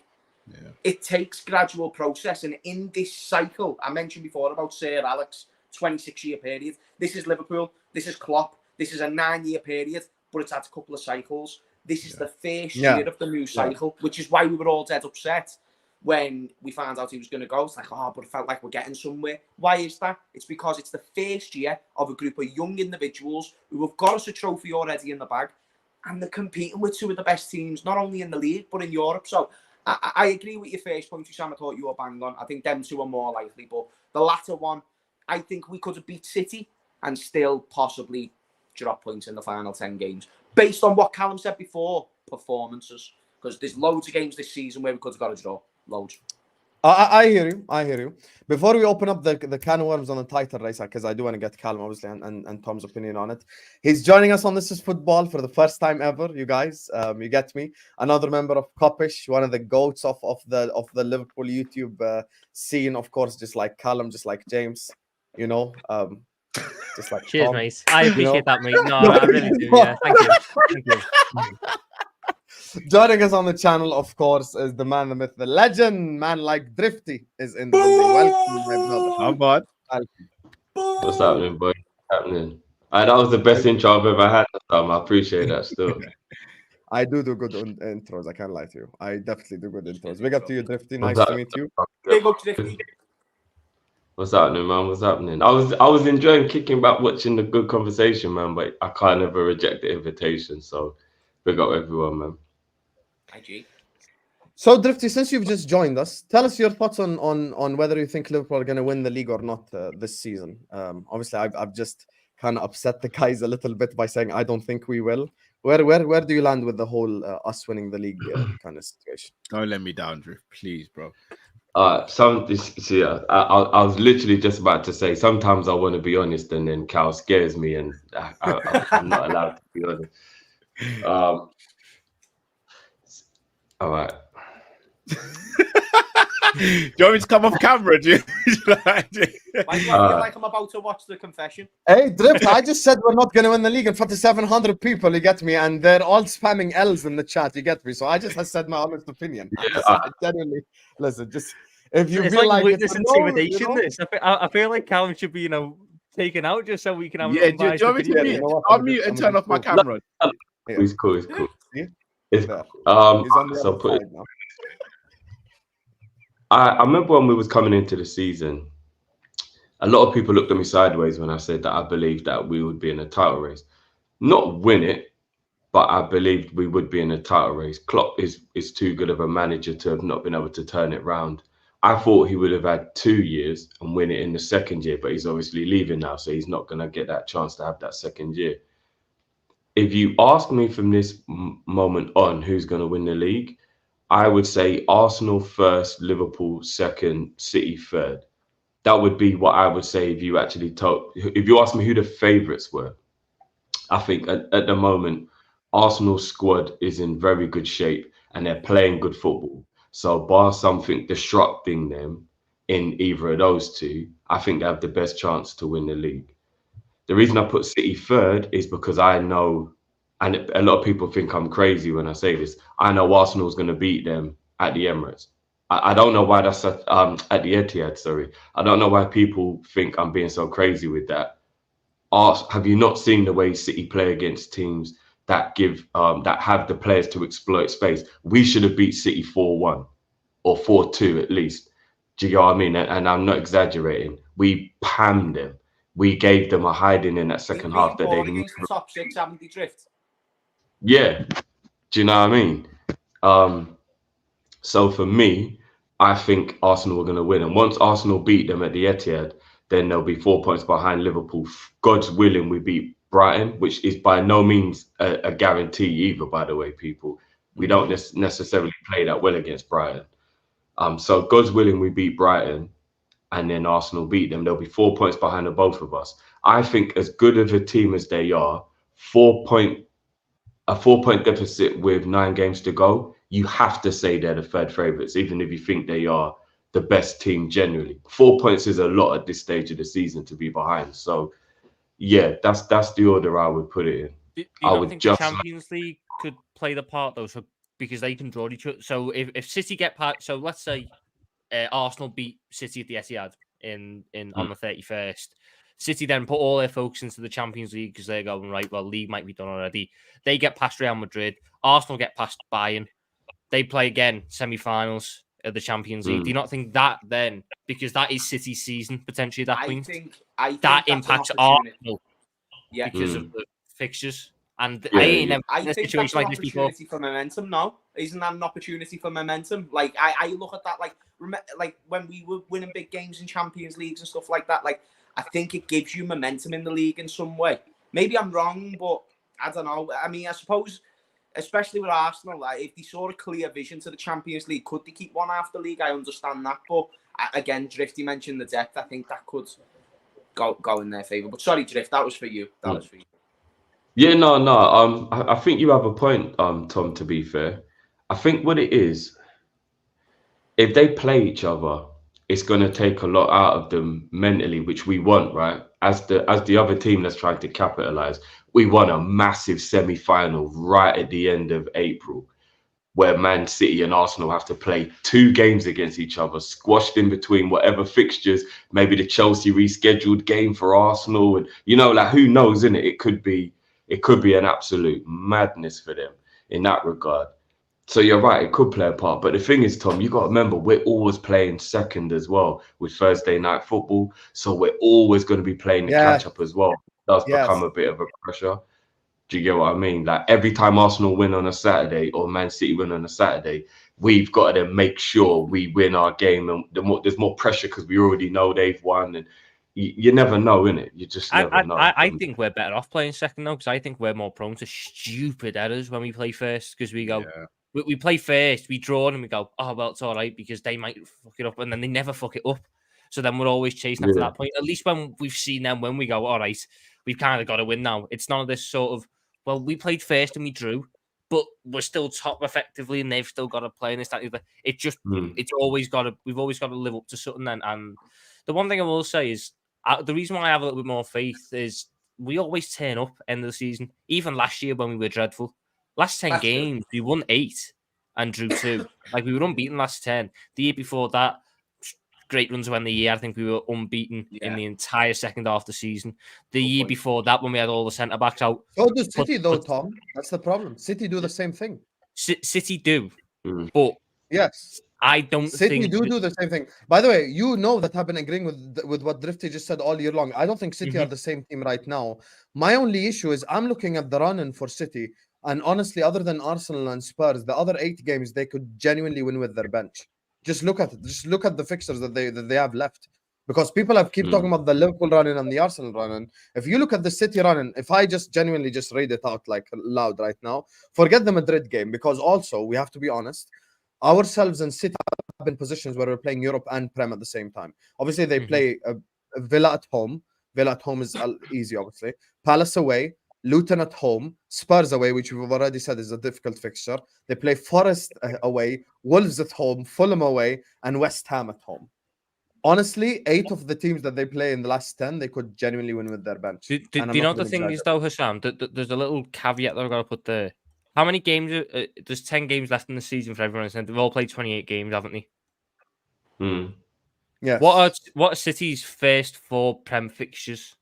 Yeah. It takes gradual process. And in this cycle, I mentioned before about Sir Alex, 26-year period. This is Liverpool. This is Klopp. This is a 9-year period, but it's had a couple of cycles. This is the first year of the new cycle, which is why we were all dead upset when we found out he was going to go. It's like, but it felt like we're getting somewhere. Why is that? It's because it's the first year of a group of young individuals who have got us a trophy already in the bag, and they're competing with 2 of the best teams, not only in the league, but in Europe. So I agree with your first point, Husam. I thought you were bang on. I think them 2 are more likely, but the latter one, I think we could have beat City and still possibly drop points in the final 10 games. Based on what Callum said before, performances. Because there's loads of games this season where we could have got a draw. Loads. I hear you. Before we open up the can of worms on the title race, because I do want to get Callum, obviously, and Tom's opinion on it. He's joining us on This Is Football for the first time ever, you guys. You get me. Another member of Kopish, one of the goats of the Liverpool YouTube scene, of course, just like Callum, just like James, you know. Just like cheers, Tom. mate. I appreciate that, mate. No, I really do. Yeah, thank you. Joining us on the channel, of course, is the man, the myth, the legend, man like Drifty is in the building. Welcome, my brother. What's happening, boy? What's happening? That was the best intro I've ever had. I appreciate that still. I do good intros. I can't lie to you. I definitely do good intros. Big up to you, Drifty. Nice to meet you. Big up, Drifty. What's happening, man? What's happening? I was enjoying kicking back, watching the good conversation, man. But I can't ever reject the invitation. So big up everyone, man. IG. So Drifty, since you've just joined us, tell us your thoughts on whether you think Liverpool are going to win the league or not this season. Obviously, I've just kind of upset the guys a little bit by saying I don't think we will. Where do you land with the whole us winning the league kind of situation? Don't let me down, Drift, please, bro. I was literally just about to say sometimes I want to be honest, and then Cal scares me, and I'm not allowed to be honest. All right. Do you want me to come off camera? Do you? I feel like I'm about to watch The Confession. Hey, Drift, I just said we're not going to win the league in front of 700 people, you get me? And they're all spamming L's in the chat, you get me? So I just have said my honest opinion. Genuinely, listen, just if you feel like witness intimidation, I feel like Callum should be, taken out just so we can have do you want me to mute? I'll mute and turn off my camera. It's cool. See? It's He's on the other side now. I remember when we was coming into the season, a lot of people looked at me sideways when I said that I believed that we would be in a title race. Not win it, but I believed we would be in a title race. Klopp is too good of a manager to have not been able to turn it round. I thought he would have had 2 years and win it in the second year, but he's obviously leaving now, so he's not going to get that chance to have that second year. If you ask me from this moment on who's going to win the league, I would say Arsenal first, Liverpool second, City third. That would be what I would say if you asked me who the favourites were. I think at the moment, Arsenal's squad is in very good shape and they're playing good football. So bar something disrupting them in either of those two, I think they have the best chance to win the league. The reason I put City third is because I know and a lot of people think I'm crazy when I say this. I know Arsenal's going to beat them at the Emirates. I don't know why that's at the Etihad. Sorry, I don't know why people think I'm being so crazy with that. Have you not seen the way City play against teams that give that have the players to exploit space? We should have beat City 4-1 or 4-2 at least. Do you know what I mean? And I'm not exaggerating. We pammed them. We gave them a hiding in that second half that they against the top six, haven't they, Drift? Yeah. Do you know what I mean? So for me, I think Arsenal are going to win. And once Arsenal beat them at the Etihad, then they'll be 4 points behind Liverpool. God's willing, we beat Brighton, which is by no means a guarantee either, by the way, people. We don't necessarily play that well against Brighton. So God's willing, we beat Brighton, and then Arsenal beat them. They'll be 4 points behind the both of us. I think as good of a team as they are, a 4 point deficit with 9 games to go, you have to say they're the third favourites, even if you think they are the best team generally. 4 points is a lot at this stage of the season to be behind. So, yeah, that's the order I would put it in. Do you not think the Champions League could play the part though? So because they can draw each other. So if City get past, so let's say Arsenal beat City at the Etihad on the 31st. City then put all their focus into the Champions League because they're going, right, well, league might be done already. They get past Real Madrid. Arsenal get past Bayern. They play again, semi-finals of the Champions League. Do you not think that then, because that is City's season, potentially at that point, I think that impacts Arsenal because of the fixtures? And I ain't never in a situation like this before. For momentum, no? Isn't that an opportunity for momentum? Like, I look at that, like when we were winning big games in Champions Leagues and stuff like that, like, I think it gives you momentum in the league in some way. Maybe I'm wrong, but I don't know. I mean, I suppose, especially with Arsenal, like, if they saw a clear vision to the Champions League, could they keep one half the league? I understand that. But again, Drifty mentioned the depth. I think that could go in their favour. But sorry, Drift, that was for you. That was for you. Yeah, no. I think you have a point, Tom, to be fair. I think what it is, if they play each other, it's going to take a lot out of them mentally, which we want, right? As the other team that's trying to capitalize, we won a massive semi-final right at the end of April, where Man City and Arsenal have to play 2 games against each other, squashed in between whatever fixtures, maybe the Chelsea rescheduled game for Arsenal, and like who knows, innit? It could be an absolute madness for them in that regard. So you're right, it could play a part. But the thing is, Tom, you got to remember, we're always playing second as well with Thursday night football. So we're always going to be playing the catch-up as well. It does become a bit of a pressure. Do you get what I mean? Like, every time Arsenal win on a Saturday or Man City win on a Saturday, we've got to then make sure we win our game. And there's more pressure because we already know they've won. And you never know, innit? You just never know. I think we're better off playing second, though, because I think we're more prone to stupid errors when we play first, because we go... Yeah. We play first, we draw, and we go, oh, well, it's all right, because they might fuck it up, and then they never fuck it up. So then we're always chasing after that point. At least when we've seen them, when we go, all right, we've kind of got to win now. It's none of this sort of, well, we played first and we drew, but we're still top effectively, and they've still got to play in this. It just, it's always got to, we've always got to live up to something then. And the one thing I will say is, the reason why I have a little bit more faith is we always turn up end of the season. Even last year when we were dreadful. Last 10 games, we won 8 and drew 2. Like, we were unbeaten last 10. The year before that, great runs around the year. I think we were unbeaten in the entire second half of the season. The year before that, when we had all the centre-backs out. So does City, though, Tom. That's the problem. City do the same thing. City do. But yes, I don't City think... do the same thing. By the way, that I've been agreeing with what Drifty just said all year long. I don't think City are the same team right now. My only issue is I'm looking at the run-in for City. And honestly, other than Arsenal and Spurs, the other 8 games they could genuinely win with their bench. Just look at it. Just look at the fixtures that they have left. Because people keep talking about the Liverpool run-in and the Arsenal run-in. If you look at the City run-in, if I just genuinely just read it out like loud right now, forget the Madrid game, because also we have to be honest, ourselves and City have been positions where we're playing Europe and Prem at the same time. Obviously, they play Villa at home. Villa at home is easy, obviously. Palace away. Luton at home, Spurs away, which we've already said is a difficult fixture. They play Forest away, Wolves at home, Fulham away, and West Ham at home. Honestly, 8 of the teams that they play in the last 10, they could genuinely win with their bench. Do And I'm you not know what the even thing is, exaggerating. though, Husam? There's a little caveat that I've got to put there. How many games? There's 10 games left in the season for everyone. And they've all played 28 games, haven't they? Yes. What are City's first 4 Prem fixtures?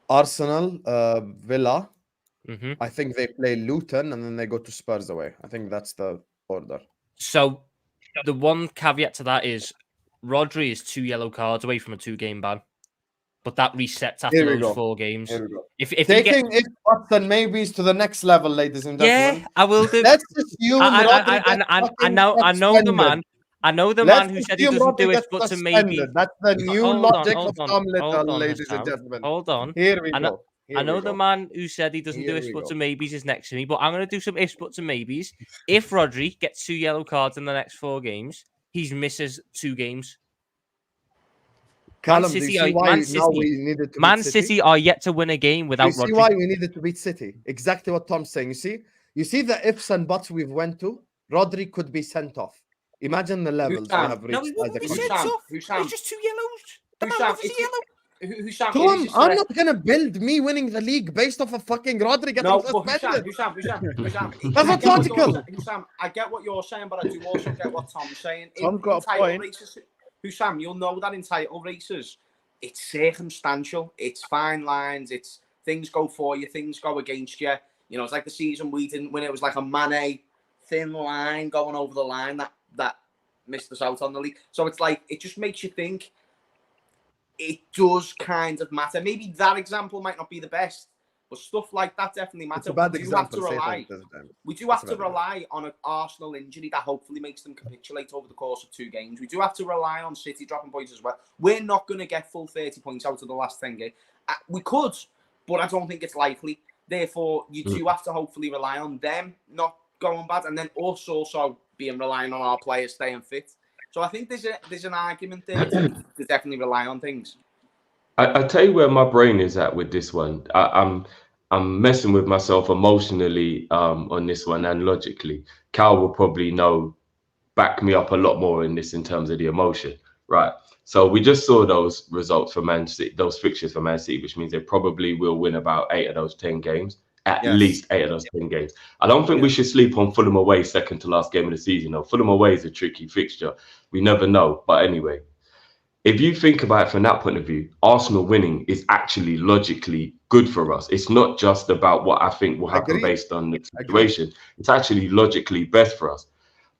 Arsenal, Villa. Mm-hmm. I think they play Luton and then they go to Spurs away. I think that's the order. So the one caveat to that is Rodri is 2 yellow cards away from a 2-game ban, but that resets after Here we those go. 4 games. Here we go. If he Taking gets... it buts and maybes to the next level, ladies and gentlemen. Yeah, I will do. Let's assume Rodri gets I know the suspended. man. I know the Let's man who said he assume doesn't Rodri do it, gets but to suspended. maybe. That's the new Hold logic on, of hold Tom on, Little, hold on, ladies and Husam. gentlemen. Hold on. Here we I go. I know the man who said he doesn't do Here ifs, we buts, go. and maybes is next to me, but I'm going to do some ifs, buts, and maybes. If Rodri gets 2 yellow cards in the next 4 games, he misses 2 games. Callum, do you see why now we needed to beat City are yet to win a game without Rodri? You see Rodri. why we needed to beat City? Exactly what Tom's saying. You see the ifs and buts we've went to? Rodri could be sent off. Imagine the levels we have reached. No, he wouldn't be sent off. It's just 2 yellows. The man loves a yellow. Tom, I'm not gonna build me winning the league based off of fucking Rodri getting suspended. Husam, That's not logical. Husam, I get what you're saying, but I do also get what Tom's saying. Tom got a point. Husam, you'll know that in title races, it's circumstantial, it's fine lines, it's things go for you, things go against you. You know, it's like the season we didn't win. It was like a Mane thin line going over the line that missed us out on the league. So it's like, it just makes you think. It does kind of matter. Maybe that example might not be the best, but stuff like that definitely matters. It's a bad example. We do have to rely on an Arsenal injury that hopefully makes them capitulate over the course of 2 games. We do have to rely on City dropping points as well. We're not going to get full 30 points out of the last 10 games. We could, but I don't think it's likely. Therefore, you do have to hopefully rely on them not going bad, and then also being relying on our players staying fit. So I think there's an argument there to definitely rely on things. I tell you where my brain is at with this one. I'm messing with myself emotionally on this one and logically. Cal will probably back me up a lot more in this in terms of the emotion, right? So we just saw those results for Man City, those fixtures for Man City, which means they probably will win about 8 of those 10 games. At least 8 of those 10 games. I don't think we should sleep on Fulham away second to last game of the season. Though Fulham away is a tricky fixture. We never know. But anyway, if you think about it from that point of view, Arsenal winning is actually logically good for us. It's not just about what I think will happen based on the situation. It's actually logically best for us.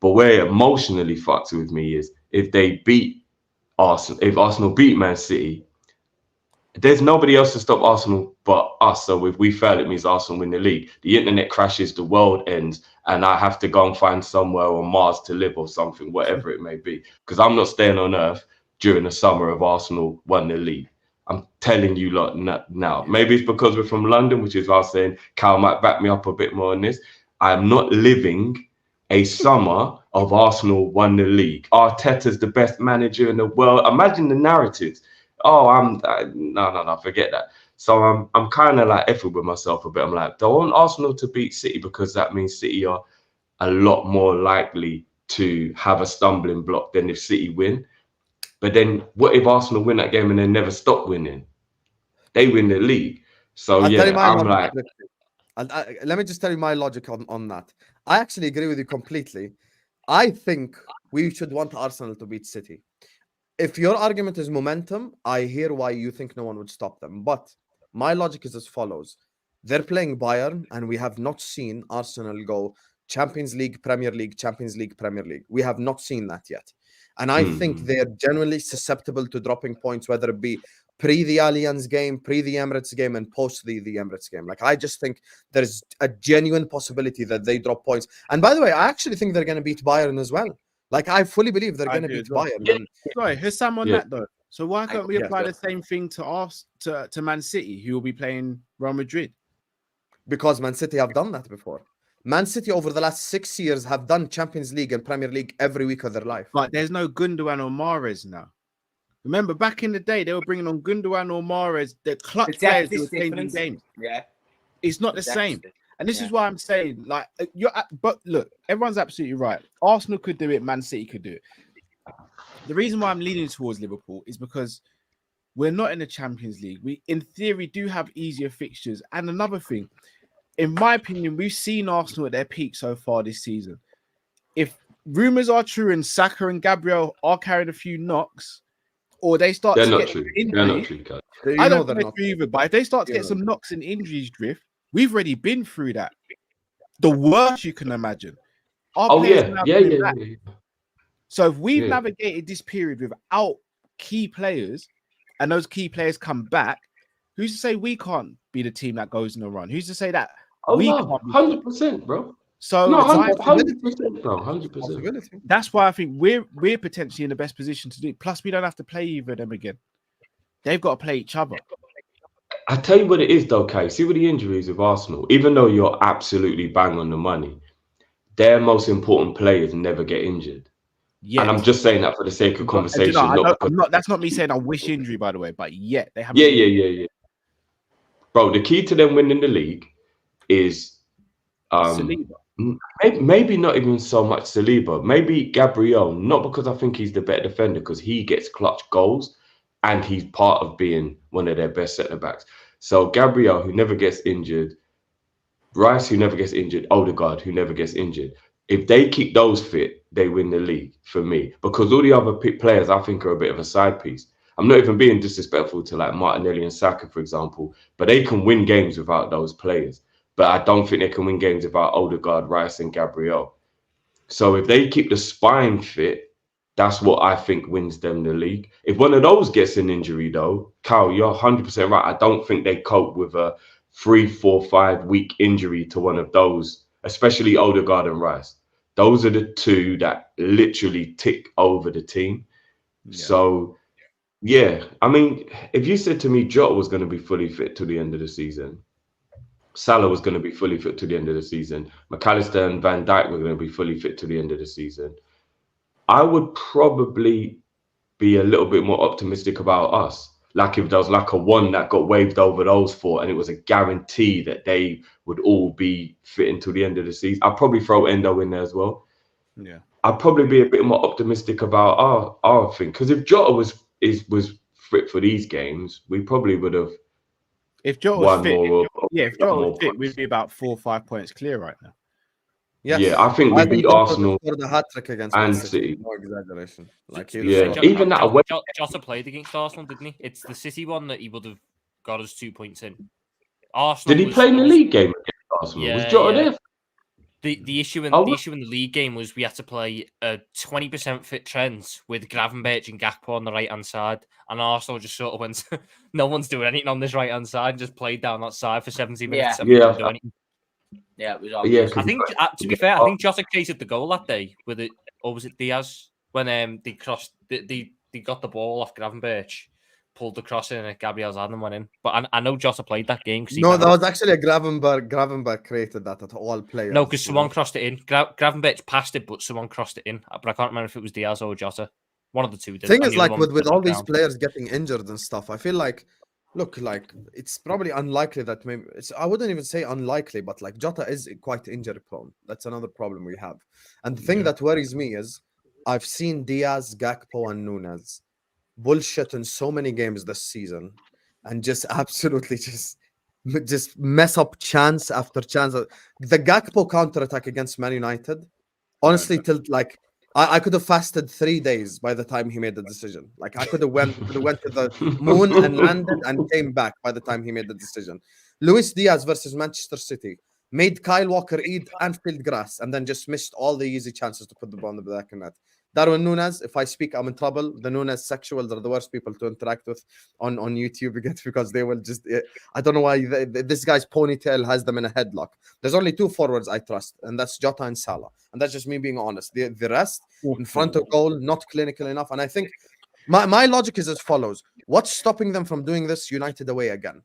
But where emotionally fucks with me is if they beat Arsenal, if Arsenal beat Man City, there's nobody else to stop Arsenal but us. So if we fail, it means Arsenal win the league. The internet crashes, the world ends, and I have to go and find somewhere on Mars to live or something, whatever it may be. Because I'm not staying on Earth during the summer of Arsenal won the league. I'm telling you lot now. Maybe it's because we're from London, which is why I was saying Cal might back me up a bit more on this. I'm not living a summer of Arsenal won the league. Arteta's the best manager in the world. Imagine the narratives. Oh, no, forget that. So I'm kind of like effing with myself a bit. I'm like, do I want Arsenal to beat City because that means City are a lot more likely to have a stumbling block than if City win. But then what if Arsenal win that game and then never stop winning? They win the league. So I'm like... let me just tell you my logic on that. I actually agree with you completely. I think we should want Arsenal to beat City. If your argument is momentum, I hear why you think no one would stop them. But my logic is as follows. They're playing Bayern, and we have not seen Arsenal go Champions League, Premier League, Champions League, Premier League. We have not seen that yet. And I think they're generally susceptible to dropping points, whether it be pre the Allianz game, pre the Emirates game, and post the Emirates game. Like, I just think there's a genuine possibility that they drop points. And by the way, I actually think they're going to beat Bayern as well. Like, I fully believe they're going to beat Bayern. Yeah. Sorry, Husam on that though. So why can't we apply the same thing to Man City, who will be playing Real Madrid? Because Man City have done that before. Man City over the last 6 years have done Champions League and Premier League every week of their life. But there's no Gundogan or Mahrez now. Remember, back in the day, they were bringing on Gundogan or Mahrez, the clutch players who were changing games. Yeah, it's not the same. And this is why I'm saying, like, but look, everyone's absolutely right. Arsenal could do it, Man City could do it. the reason why I'm leaning towards Liverpool is because we're not in the Champions League. We, in theory, do have easier fixtures. And another thing, in my opinion, we've seen Arsenal at their peak so far this season. If rumours are true and Saka and Gabriel are carrying a few knocks, or they start They're to not get true. injuries, They're not true, guys. I don't think they're true either, but if they start to get some knocks and injuries, Drift, we've already been through that. The worst you can imagine. Yeah. So if we've navigated this period without key players, and those key players come back, who's to say we can't be the team that goes in a run? Who's to say that we can't? 100%, bro. So no, 100%, bro. 100%. That's why I think we're potentially in the best position to do it. Plus, we don't have to play either of them again. They've got to play each other. I tell you what it is, though, Kay. See with the injuries of Arsenal, even though you're absolutely bang on the money, their most important players never get injured. Yet. And I'm just saying that for the sake of conversation. That's not me saying I wish injury, by the way, but yet they haven't. Yeah. Bro, the key to them winning the league is maybe not even so much Saliba. Maybe Gabriel, not because I think he's the better defender, because he gets clutch goals and he's part of being one of their best centre-backs. So Gabriel, who never gets injured, Rice, who never gets injured, Odegaard, who never gets injured. If they keep those fit, they win the league for me. Because all the other players, I think, are a bit of a side piece. I'm not even being disrespectful to like Martinelli and Saka, for example, but they can win games without those players. But I don't think they can win games without Odegaard, Rice, and Gabriel. So if they keep the spine fit, that's what I think wins them the league. If one of those gets an injury, though, Cal, you're 100% right. I don't think they cope with a 3, 4, 5 week injury to one of those, especially Odegaard and Rice. Those are the two that literally tick over the team. Yeah. So, yeah, I mean, if you said to me Jota was going to be fully fit to the end of the season, Salah was going to be fully fit to the end of the season, McAllister and Van Dijk were going to be fully fit to the end of the season, I would probably be a little bit more optimistic about us. Like if there was like a one that got waved over those four and it was a guarantee that they would all be fit until the end of the season, I'd probably throw Endo in there as well. Yeah, I'd probably be a bit more optimistic about our thing, because if Jota was fit for these games, we probably would have. If Jota was fit, if Jota was fit, we'd be about 4 or 5 points clear right now. Yes. Yeah, I think we beat Arsenal for the hat trick against and City. No exaggeration. Like even that away. Jota played against Arsenal, didn't he? It's the City one that he would have got us 2 points in. Arsenal. Did he play in the league game against Arsenal? Yeah, was Jota there? The issue in the league game was we had to play a 20% fit Trent with Gravenberch and Gakpo on the right hand side, and Arsenal just sort of went, no one's doing anything on this right hand side, and just played down that side for 70 minutes. Yeah, it was obvious. I think, to be fair, I think Jota created the goal that day with it, or was it Diaz when they crossed? They got the ball off Gravenberch, pulled the cross in, and Gabriel's hand and went in. But I know Jota played that game. No, that was actually a Gravenberch. Gravenberch created that at all players. No, because someone crossed it in. Gravenberch passed it, but someone crossed it in. But I can't remember if it was Diaz or Jota. One of the two did. Thing is, like with all these players getting injured and stuff, I feel like. Look, like it's probably unlikely that maybe I wouldn't even say unlikely, but like Jota is quite injury prone. That's another problem we have. And the thing that worries me is I've seen Diaz, Gakpo, and Nunez bullshit in so many games this season and just absolutely just mess up chance after chance. The Gakpo counterattack against Man United, honestly, till like I could have fasted 3 days by the time he made the decision. Like I could have went to the moon and landed and came back by the time he made the decision. Luis Diaz versus Manchester City made Kyle Walker eat Anfield grass and then just missed all the easy chances to put the ball in the back of the net. Darwin Nunez, if I speak, I'm in trouble. The Nunez sexuals are the worst people to interact with on YouTube because they will just... I don't know why this guy's ponytail has them in a headlock. There's only 2 forwards I trust, and that's Jota and Salah. And that's just me being honest. The rest, in front of goal, not clinical enough. And I think my logic is as follows. What's stopping them from doing this? United away again.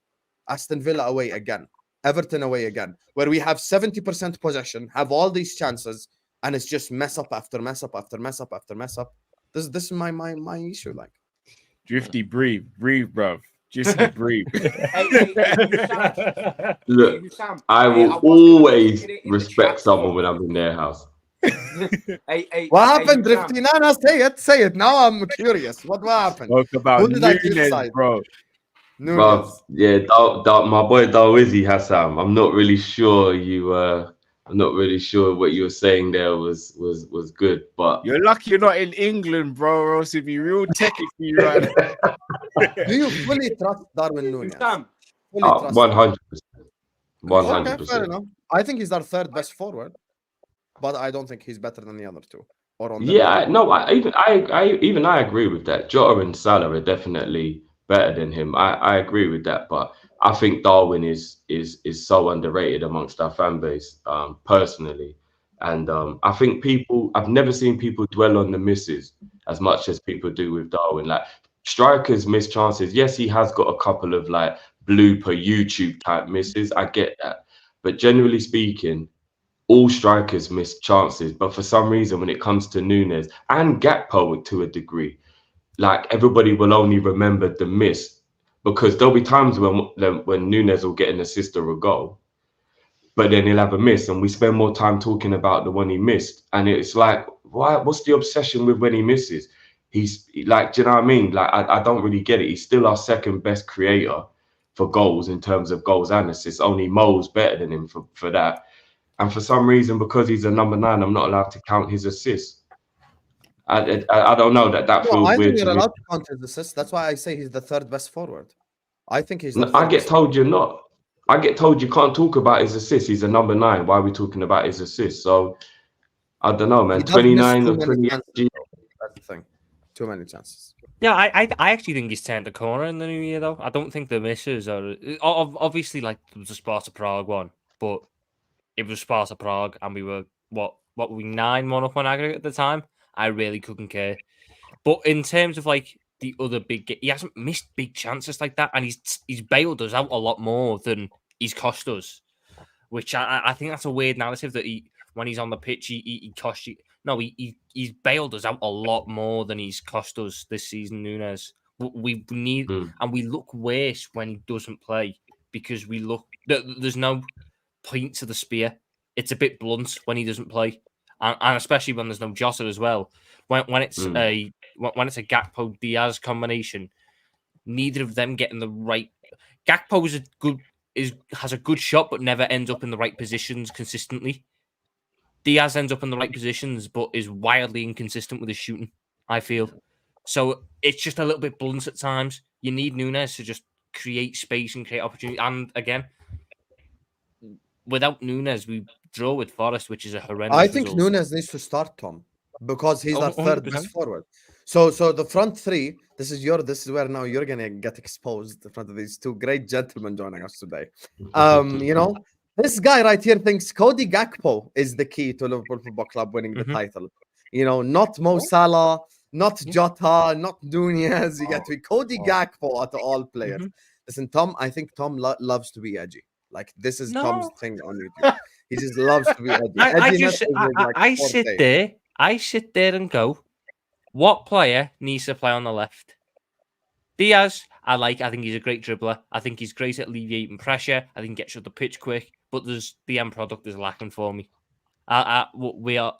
Aston Villa away again. Everton away again. Where we have 70% possession, have all these chances, and it's just mess up after mess up after mess up after mess up. This is my issue. Like, Drifty, breathe, bruv. Just breathe. Look, I will always respect someone when I'm in their house. What happened, Husam. Drifty? No, say it. Now I'm curious. What happened? Talk about Who did I Nunez, criticize? bro. Nunez. Bro, yeah, my boy Darwizi Husam. I'm not really sure I'm not really sure what you were saying there was good, but You're lucky you're not in England, bro, or else it'd be real technically right now. Do you fully trust Darwin Nunez? Husam. Fully trust 100%. him? Okay, 100%. fair enough. I think he's our third best forward, but I don't think he's better than the other two. Or on the Yeah, I agree with that. Jota and Salah are definitely better than him. I agree with that, but I think Darwin is so underrated amongst our fan base, personally. And I think I've never seen people dwell on the misses as much as people do with Darwin. Like, strikers miss chances. Yes, he has got a couple of like blooper YouTube type misses. I get that. But generally speaking, all strikers miss chances. But for some reason, when it comes to Nunez and Gakpo to a degree, like, everybody will only remember the miss, because there'll be times when Nunez will get an assist or a goal, but then he'll have a miss, and we spend more time talking about the one he missed. And it's like, why? What's the obsession with when he misses? He's like, do you know what I mean? Like, I don't really get it. He's still our second best creator for goals in terms of goals and assists. Only Mo's better than him for that. And for some reason, because he's a number 9, I'm not allowed to count his assists. I don't know, that No, feels I weird think to you're me. allowed to count his assists. That's why I say he's the third best forward. I think he's. I get told you're not. I get told you can't talk about his assists. He's a number 9. Why are we talking about his assists? So I don't know, man. 29 or 28. That's the thing. Too many chances. Yeah, I actually think he's turned the corner in the new year, though. I don't think the misses are obviously, like, there was a Sparta Prague one, but it was Sparta Prague, and we were what were we 9-1 up on aggregate at the time. I really couldn't care. But in terms of, like, the other he hasn't missed big chances like that, and he's bailed us out a lot more than he's cost us. Which I think that's a weird narrative, that when he's on the pitch he costs you. No, he's bailed us out a lot more than he's cost us this season, Nunez. We need, and we look worse when he doesn't play, because there's no point to the spear. It's a bit blunt when he doesn't play, and especially when there's no Jota as well. When it's a Gakpo Diaz combination, neither of them getting the right. Gakpo has a good shot, but never ends up in the right positions consistently. Diaz ends up in the right positions, but is wildly inconsistent with his shooting, I feel. So it's just a little bit blunt at times. You need Nunez to just create space and create opportunity. And again, without Nunez, we draw with Forest, which is a horrendous I think result. Nunez needs to start, Tom, because he's our 100%. third best forward. So the front three, this is where now you're gonna get exposed in front of these two great gentlemen joining us today. You know, this guy right here thinks Cody Gakpo is the key to Liverpool Football Club winning the title. You know, not Mo Salah, not Jota, not Nunez. You get to be Cody Gakpo out of all players. Listen, Tom, I think Tom loves to be edgy. Like, this is Tom's thing on YouTube. He just loves to be edgy. I sit there and go, what player needs to play on the left? Diaz, I think he's a great dribbler. I think he's great at alleviating pressure. I think he gets up the pitch quick, but the end product is lacking for me.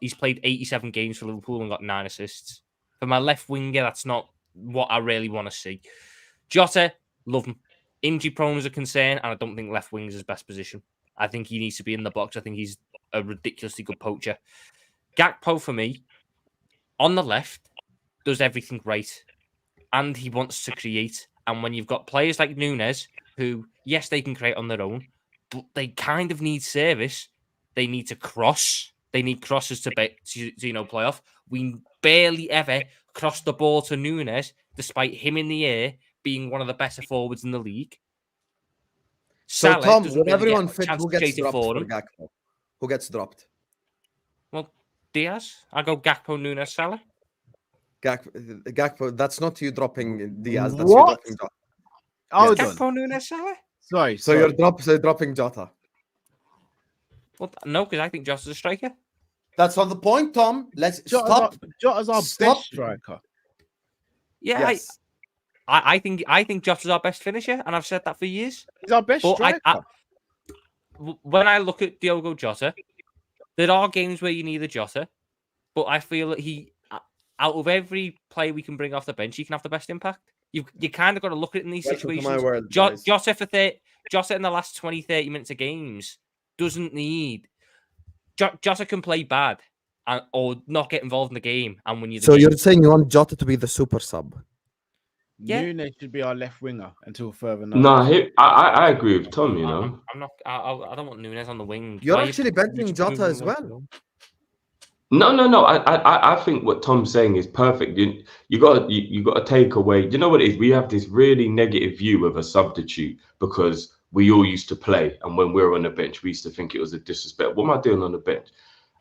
He's played 87 games for Liverpool and got 9 assists. For my left winger, that's not what I really want to see. Jota, love him. Injury prone is a concern, and I don't think left wing is his best position. I think he needs to be in the box. I think he's a ridiculously good poacher. Gakpo, for me, on the left, does everything right, and he wants to create. And when you've got players like Nunez, who, yes, they can create on their own, but they kind of need service. They need to cross. They need crosses to play off. We barely ever cross the ball to Nunez, despite him in the air being one of the better forwards in the league. So, Salah Tom, doesn't with really everyone get a fit, chance who to gets create it dropped for for him. Gakpo? Who gets dropped? Well, Diaz. I go Gakpo, Nunez, Salah. Gakpo, that's not you dropping Diaz. That's What? you dropping Jota. Hold Gakpo, on. Nunez, Salah. Sorry. So you're dropping Jota. Well, no, because I think Jota's a striker. That's not the point, Tom. Let's stop. Jota's our Stop. best striker. Yeah, Yes. I think Jota's our best finisher, and I've said that for years. He's our best But striker. when I look at Diogo Jota, There are games where you need a Jota, but I feel that out of every player we can bring off the bench, he can have the best impact. You kind of got to look at it in these situations. My world, guys. Jota in the last 20, 30 minutes of games doesn't need... Jota can play bad or not get involved in the game. And when you're saying you want Jota to be the super sub? Yeah. Nunez should be our left winger until further notice. No, I agree with Tom. You know, I'm not. I don't want Nunez on the wing. You're actually benching Jota as well. No. I think what Tom's saying is perfect. You got to take away. You know what it is? We have this really negative view of a substitute because we all used to play, and when we were on the bench, we used to think it was a disrespect. What am I doing on the bench?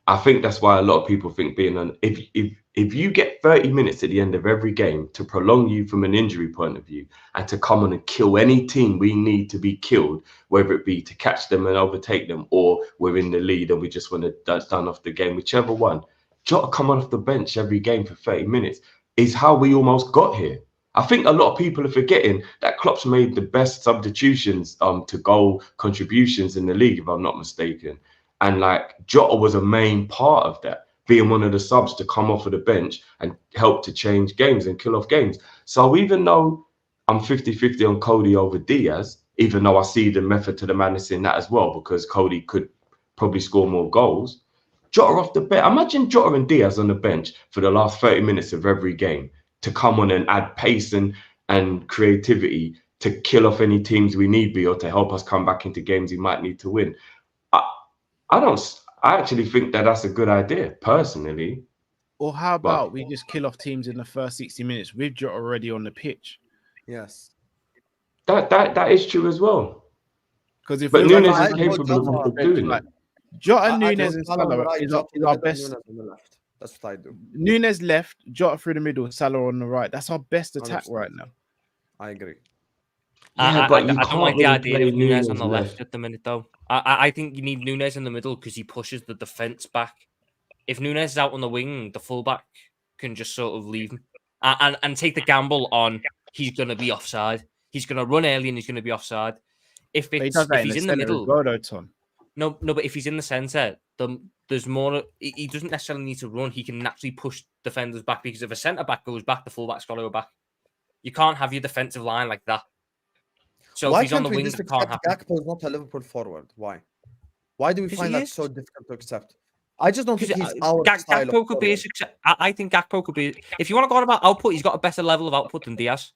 I think that's why a lot of people think being on. If you get 30 minutes at the end of every game to prolong you from an injury point of view and to come on and kill any team we need to be killed, whether it be to catch them and overtake them, or we're in the lead and we just want to done off the game, whichever one, Jota coming off the bench every game for 30 minutes is how we almost got here. I think a lot of people are forgetting that Klopp's made the best substitutions to goal contributions in the league, if I'm not mistaken. And like Jota was a main part of that, being one of the subs to come off of the bench and help to change games and kill off games. So even though I'm 50-50 on Cody over Diaz, even though I see the method to the madness in that as well, because Cody could probably score more goals, Jota off the bench. Imagine Jota and Diaz on the bench for the last 30 minutes of every game to come on and add pace and creativity to kill off any teams we need be, or to help us come back into games we might need to win. I actually think that that's a good idea, personally. Or how about we just kill off teams in the first 60 minutes with Jota already on the pitch? Yes. That is true as well. Because if Nunez is capable of doing that. Jota, Nunez, and Salah is our best. That's what I do. Nunez left, Jota through the middle, Salah on the right. That's our best attack right now. I agree. Yeah, but I don't like the idea of Nunez on the left left at the minute, though. I think you need Nunez in the middle because he pushes the defense back. If Nunez is out on the wing, the fullback can just sort of leave him and take the gamble on he's going to be offside. He's going to run early and he's going to be offside. If he's in the middle, no, but if he's in the centre, there's more. He doesn't necessarily need to run. He can naturally push defenders back, because if a centre back goes back, the fullback's got to go back. You can't have your defensive line like that. So why if he's on can't the we wing, just it can't accept happen. Gakpo is not a Liverpool forward? Why? Why do we find he that is. so difficult to accept? I just don't think he's our style Gakpo of could be a forward. success. I think Gakpo could be. If you want to go on about output, he's got a better level of output than Diaz.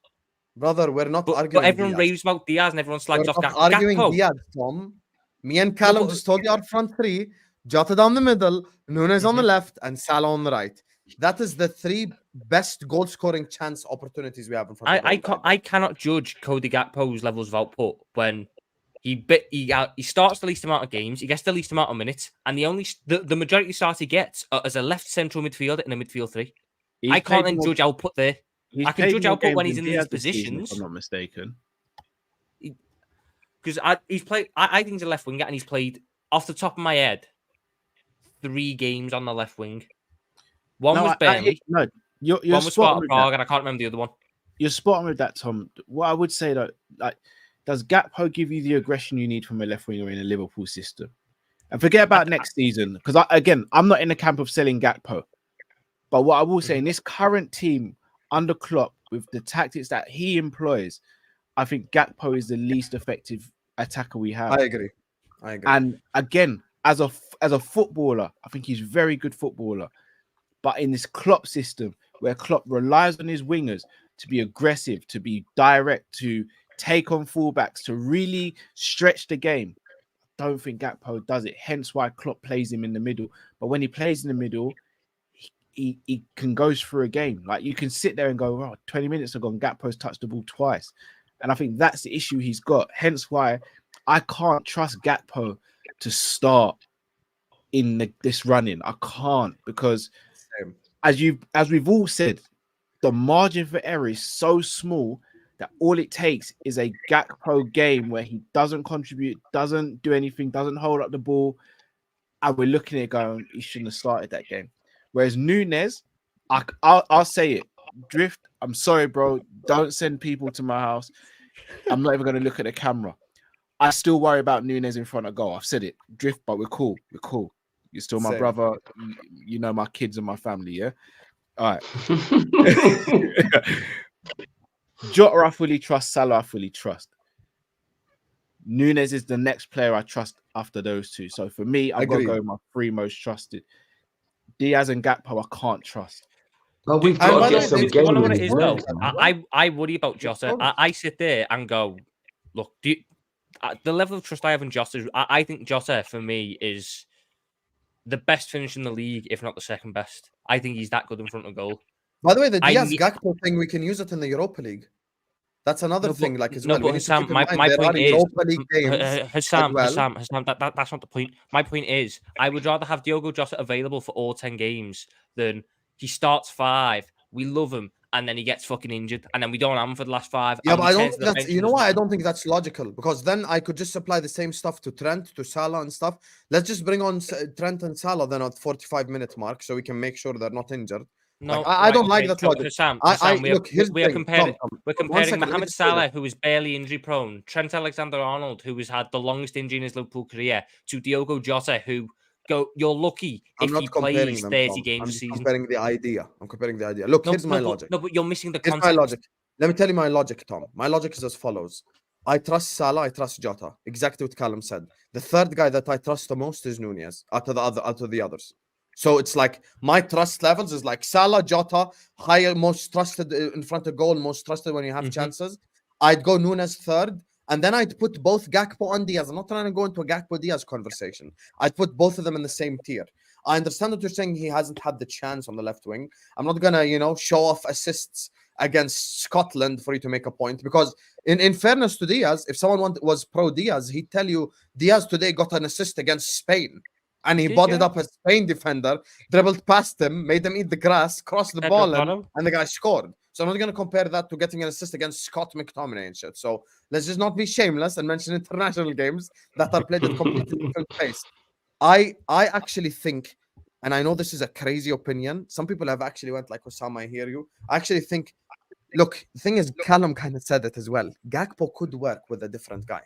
Brother, we're not But arguing everyone Diaz. raves about Diaz and everyone slags We're off not Gakpo. arguing Diaz, Tom. Me and Callum just told you our front three: Jota down the middle, Nunez on the left, and Salah on the right. That is the three best goal-scoring chance opportunities we have in front of us. I cannot judge Cody Gakpo's levels of output when he starts the least amount of games, he gets the least amount of minutes, and the majority of starts he gets as a left central midfielder in a midfield three. I can't then judge output there. I can judge output when he's in these positions. If I'm not mistaken. Because he's played. I think he's a left winger, and he's played off the top of my head 3 games on the left wing. One was Burnley. You're one was Sparta Prague, and I can't remember the other one. You're spot on with that, Tom. What I would say, though, like, does Gakpo give you the aggression you need from a left winger in a Liverpool system? And forget about next season, because I'm not in the camp of selling Gakpo. But what I will say, in this current team under Klopp, with the tactics that he employs, I think Gakpo is the least effective attacker we have. I agree. And again, as a footballer, I think he's a very good footballer. But in this Klopp system, where Klopp relies on his wingers to be aggressive, to be direct, to take on fullbacks, to really stretch the game, I don't think Gakpo does it. Hence why Klopp plays him in the middle. But when he plays in the middle, he can go through a game. Like, you can sit there and go, oh, 20 minutes ago, Gakpo's touched the ball twice. And I think that's the issue he's got. Hence why I can't trust Gakpo to start in this running. I can't, because as we've all said, the margin for error is so small that all it takes is a Gakpo game where he doesn't contribute, doesn't do anything, doesn't hold up the ball, and we're looking at it going, he shouldn't have started that game. Whereas Nunez, I'll say it, Drift, I'm sorry, bro, don't send people to my house. I'm not even going to look at the camera. I still worry about Nunez in front of goal. I've said it, Drift, but we're cool. You're still my Same. brother. You know my kids and my family, yeah? All right. Jota, I fully trust. Salah, I fully trust. Nunez is the next player I trust after those two. So for me, I've got to go with my three most trusted. Diaz and Gakpo, I can't trust. But we've And got by to the get way, some there's game You know what in it as is, well. though? I worry about Jota. I sit there and go, look, the level of trust I have in Jota, I think Jota, for me, is the best finish in the league, if not the second best. I think he's that good in front of goal. By the way, the I Diaz ne- Gakpo thing, we can use it in the Europa League. That's another No, thing, but- like as no, well. but We need to Husam, keep in my mind there point are is, Europa League games as well. Husam, that's not the point. My point is, I would rather have Diogo Jota available for all 10 games than he starts 5, we love him, and then he gets fucking injured, and then we don't have him for the last 5. Yeah, and but we I turn don't to think the that's, bench you and know there's why? I nothing. don't think that's logical, because then I could just apply the same stuff to Trent, to Salah and stuff. Let's just bring on Trent and Salah then at 45-minute mark so we can make sure they're not injured. No, Like, I don't like that so logic. Husam, Look, here's the we are thing. comparing. Tom, We're one comparing second, let me Mohamed just say this. Salah, who is barely injury prone, Trent Alexander-Arnold, who has had the longest injury in his Liverpool career, to Diogo Jota, who you're lucky I'm if not he comparing plays them, 30 Tom. games I'm a just season. comparing the idea. I'm comparing the idea. Look, here's my logic. No, but you're missing the Here's my context. logic. Let me tell you my logic, Tom. My logic is as follows. I trust Salah, I trust Jota. Exactly what Callum said. The third guy that I trust the most is Nunez out of the others. So it's like my trust levels is like Salah, Jota, higher, most trusted in front of goal, most trusted when you have chances. I'd go Nunez third, and then I'd put both Gakpo and Diaz. I'm not trying to go into a Gakpo Diaz conversation. I'd put both of them in the same tier. I understand what you're saying. He hasn't had the chance on the left wing. I'm not gonna, show off assists against Scotland for you to make a point, because in fairness to Diaz, if someone was pro Diaz, he'd tell you Diaz today got an assist against Spain. And he bodied up a Spain defender, dribbled past him, made him eat the grass, crossed the ball in, and the guy scored. So I'm not going to compare that to getting an assist against Scott McTominay and shit. So let's just not be shameless and mention international games that are played at completely different pace. I actually think, and I know this is a crazy opinion, some people have actually went like, Husam, I hear you. I actually think, look, the thing is, Callum kind of said it as well. Gakpo could work with a different guy.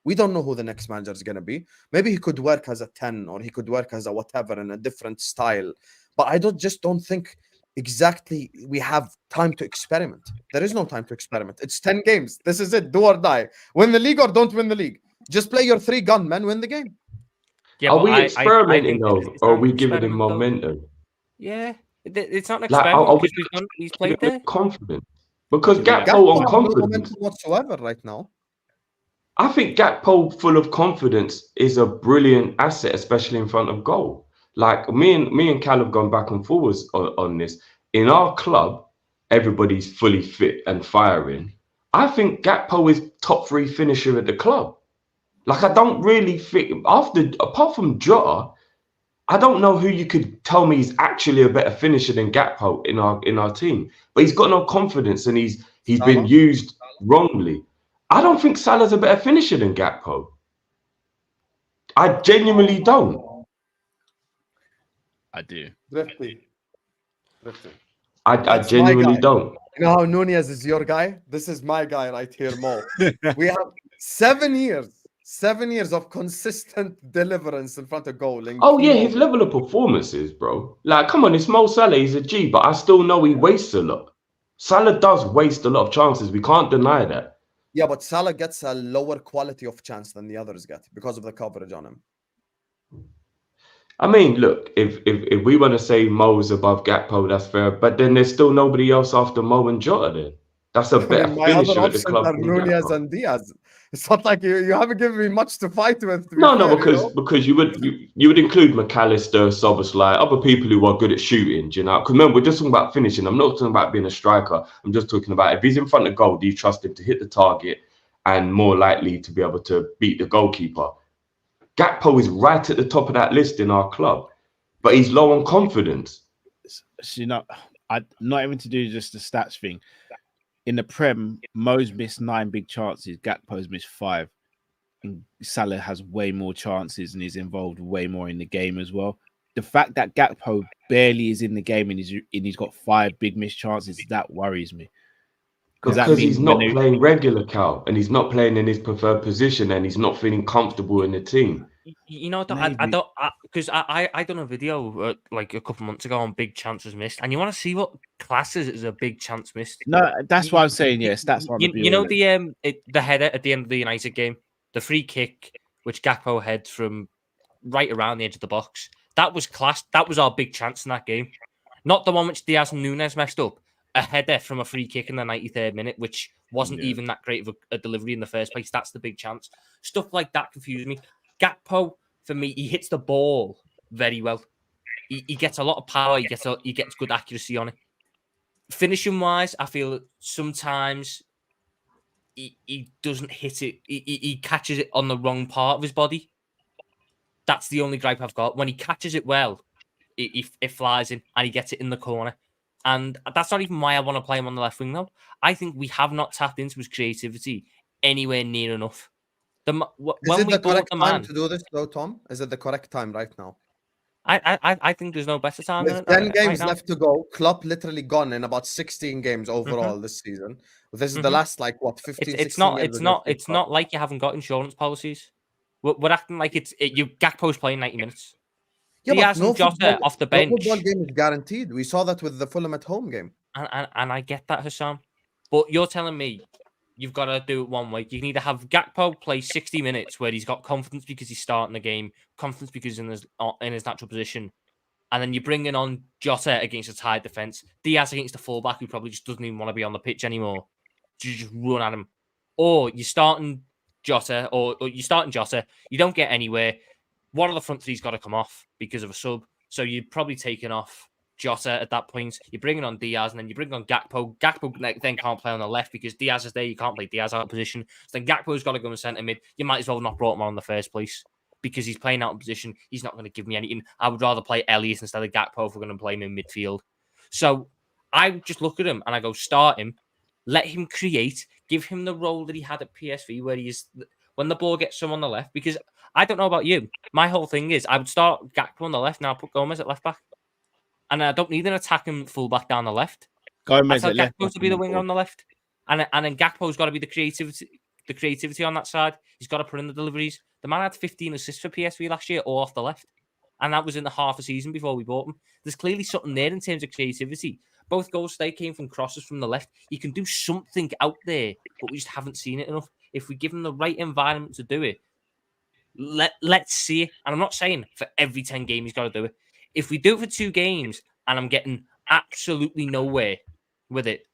We don't know who the next manager is going to be. Maybe he could work as a 10 or he could work as a whatever in a different style. But I don't think exactly we have time to experiment. There is no time to experiment. It's 10 games. This is it. Do or die. Win the league or don't win the league. Just play your 3 gunmen, win the game. Yeah, are we experimenting though, or are we giving him momentum? Yeah, it's not an Like, experiment because he's played there. Confident, because Gakpo on no confidence momentum whatsoever right now. I think Gakpo full of confidence is a brilliant asset, especially in front of goal. Like me and Cal have gone back and forwards on this. In our club, everybody's fully fit and firing. I think Gakpo is top 3 finisher at the club. Like, I don't really think, apart from Jota, I don't know who you could tell me is actually a better finisher than Gakpo in our team. But he's got no confidence and he's been used wrongly. I don't think Salah's a better finisher than Gakpo. I genuinely don't. I do. Drifty. I genuinely don't. You know how Nunez is your guy? This is my guy right here, Mo. We have 7 years of consistent deliverance in front of goal. Oh yeah, his level of performances, bro. Like, come on, it's Mo Salah, he's a G, but I still know he wastes a lot. Salah does waste a lot of chances. We can't deny that. Yeah, but Salah gets a lower quality of chance than the others get because of the coverage on him. I mean, look, if we want to say Mo's above Gakpo, that's fair. But then there's still nobody else after Mo and Jota then. That's a better finisher at the club are than Nunez Gakpo. And Diaz. It's not like you haven't given me much to fight with. No, because you would include McAllister, Szoboszlai, other people who are good at shooting, do you know? Because remember, we're just talking about finishing. I'm not talking about being a striker. I'm just talking about if he's in front of goal, do you trust him to hit the target and more likely to be able to beat the goalkeeper? Gakpo is right at the top of that list in our club, but he's low on confidence. So, not even to do just the stats thing. In the Prem, Mo's missed 9 big chances. Gakpo's missed 5. And Salah has way more chances and is involved way more in the game as well. The fact that Gakpo barely is in the game and he's got 5 big missed chances, that worries me. Because he's not playing regular, Cal, and he's not playing in his preferred position, and he's not feeling comfortable in the team. You know, I don't. because I done a video like a couple months ago on big chances missed, and you want to see what classes as a big chance missed. No, that's what I'm saying. Yes, that's what you know the header at the end of the United game, the free kick which Gakpo heads from right around the edge of the box. That was class. That was our big chance in that game, not the one which Diaz and Nunez messed up. A header from a free kick in the 93rd minute, which wasn't even that great of a delivery in the first place. That's the big chance. Stuff like that confuses me. Gakpo, for me, he hits the ball very well. He gets a lot of power. He gets good accuracy on it. Finishing wise, I feel that sometimes he doesn't hit it. He catches it on the wrong part of his body. That's the only gripe I've got. When he catches it well, it flies in and he gets it in the corner. And that's not even why I want to play him on the left wing, though. I think we have not tapped into his creativity anywhere near enough. Is it the correct time to do this, though, Tom? Is it the correct time right now? I think there's no better time. With 10 games left to go, Klopp literally gone in about 16 games overall this season. This is the last, 15, it's not like you haven't got insurance policies. We're acting like Gakpo's playing 90 minutes. Yeah, Diaz and Jota off the bench. No football game is guaranteed. We saw that with the Fulham at home game. And I get that, Husam. But you're telling me you've got to do it one way. You can either have Gakpo play 60 minutes where he's got confidence because he's starting the game, confidence because he's in his natural position, and then you're bringing on Jota against a tight defence, Diaz against a fullback who probably just doesn't even want to be on the pitch anymore. You just run at him. Or you're starting Jota, you don't get anywhere. One of the front three's got to come off because of a sub. So you're probably taking off Jota at that point. You're bringing on Diaz, and then you bring on Gakpo. Gakpo then can't play on the left because Diaz is there. You can't play Diaz out of position. So then Gakpo's got to go in centre mid. You might as well not brought him on in the first place because he's playing out of position. He's not going to give me anything. I would rather play Elliott instead of Gakpo if we're going to play him in midfield. So I just look at him and I go, start him, let him create, give him the role that he had at PSV where he is when the ball gets some on the left. Because I don't know about you. My whole thing is I would start Gakpo on the left and I'll put Gomez at left back. And I don't need an attacking fullback down the left. Gomez at left. Gakpo to be the winger on the left. And then Gakpo's got to be the creativity on that side. He's got to put in the deliveries. The man had 15 assists for PSV last year, all off the left. And that was in the half a season before we bought him. There's clearly something there in terms of creativity. Both goals today came from crosses from the left. He can do something out there, but we just haven't seen it enough. If we give him the right environment to do it, let's see it. And I'm not saying for every 10 games he's got to do it. If we do it for 2 games and I'm getting absolutely nowhere with it,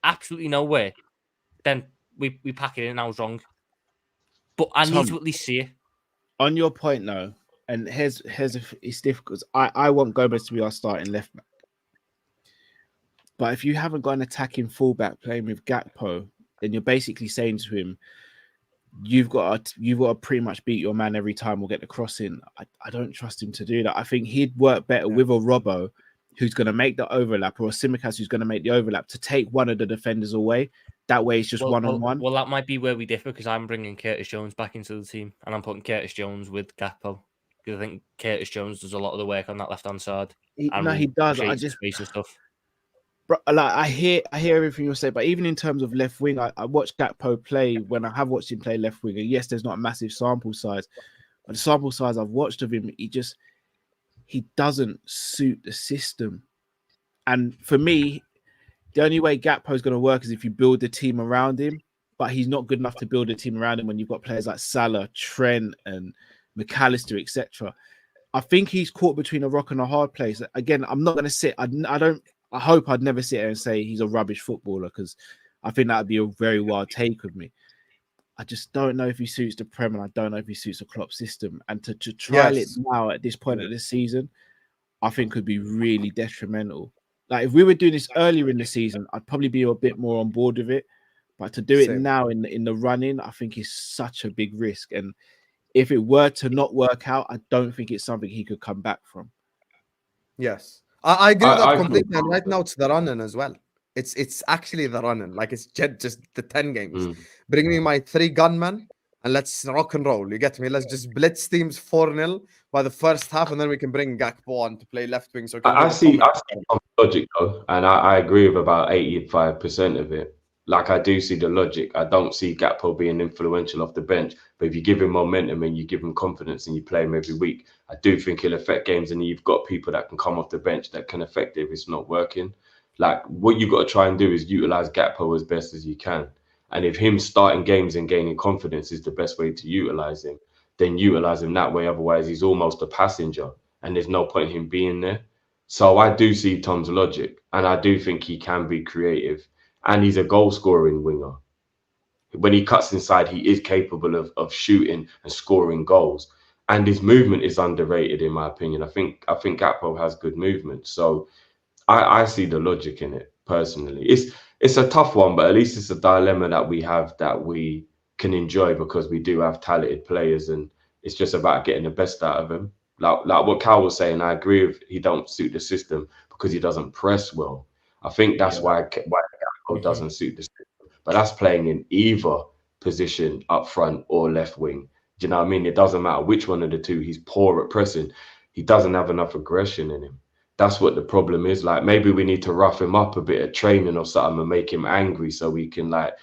then we pack it in and I was wrong. But I need to at least see it. On your point, though, and here's it's difficult. I want Gomez to be our starting left back. But if you haven't got an attacking fullback playing with Gakpo, then you're basically saying to him, you've got to pretty much beat your man every time we'll get the cross in. I don't trust him to do that. I think he'd work better with a Robbo who's going to make the overlap, or a Simicast who's going to make the overlap to take one of the defenders away. That way it's just one-on-one. Well, that might be where we differ because I'm bringing Curtis Jones back into the team and I'm putting Curtis Jones with Gakpo because I think Curtis Jones does a lot of the work on that left-hand side. He does. I just stuff. Bro, I hear everything you say, but even in terms of left wing, I watched Gakpo play when I have watched him play left wing. And yes, there's not a massive sample size, but the sample size I've watched of him, he doesn't suit the system. And for me, the only way Gakpo is going to work is if you build the team around him, but he's not good enough to build a team around him when you've got players like Salah, Trent, and McAllister, etc. I think he's caught between a rock and a hard place. Again, I'm not going to sit. I hope I'd never sit here and say he's a rubbish footballer because I think that would be a very wild take of me. I just don't know if he suits the Prem and I don't know if he suits the Klopp system. And to trial it now at this point of the season, I think could be really detrimental. Like if we were doing this earlier in the season, I'd probably be a bit more on board with it. But to do it now in the run-in, I think is such a big risk. And if it were to not work out, I don't think it's something he could come back from. Yes. I agree with that completely. And right now it's the run-in as well. It's actually the run-in. Like it's just the 10 games. Bring me my 3 gunmen and let's rock and roll. You get me? Let's just blitz teams 4-0 by the first half and then we can bring Gakpo on to play left wing. So I see some logic though, and I agree with about 85% of it. Like, I do see the logic. I don't see Gakpo being influential off the bench. But if you give him momentum and you give him confidence and you play him every week, I do think he'll affect games. And you've got people that can come off the bench that can affect it if it's not working. Like, what you've got to try and do is utilize Gakpo as best as you can. And if him starting games and gaining confidence is the best way to utilize him, then utilize him that way. Otherwise, he's almost a passenger and there's no point in him being there. So I do see Tom's logic, and I do think he can be creative. And he's a goal-scoring winger. When he cuts inside, he is capable of shooting and scoring goals. And his movement is underrated, in my opinion. I think Gakpo has good movement. So I see the logic in it, personally. It's a tough one, but at least it's a dilemma that we have that we can enjoy because we do have talented players, and it's just about getting the best out of them. Like what Cal was saying, I agree with he don't suit the system because he doesn't press well. I think that's why Gakpo doesn't suit the system. But that's playing in either position, up front or left wing. Do you know what I mean? It doesn't matter which one of the two. He's poor at pressing. He doesn't have enough aggression in him. That's what the problem is. Like, maybe we need to rough him up a bit at training or something and make him angry so we can like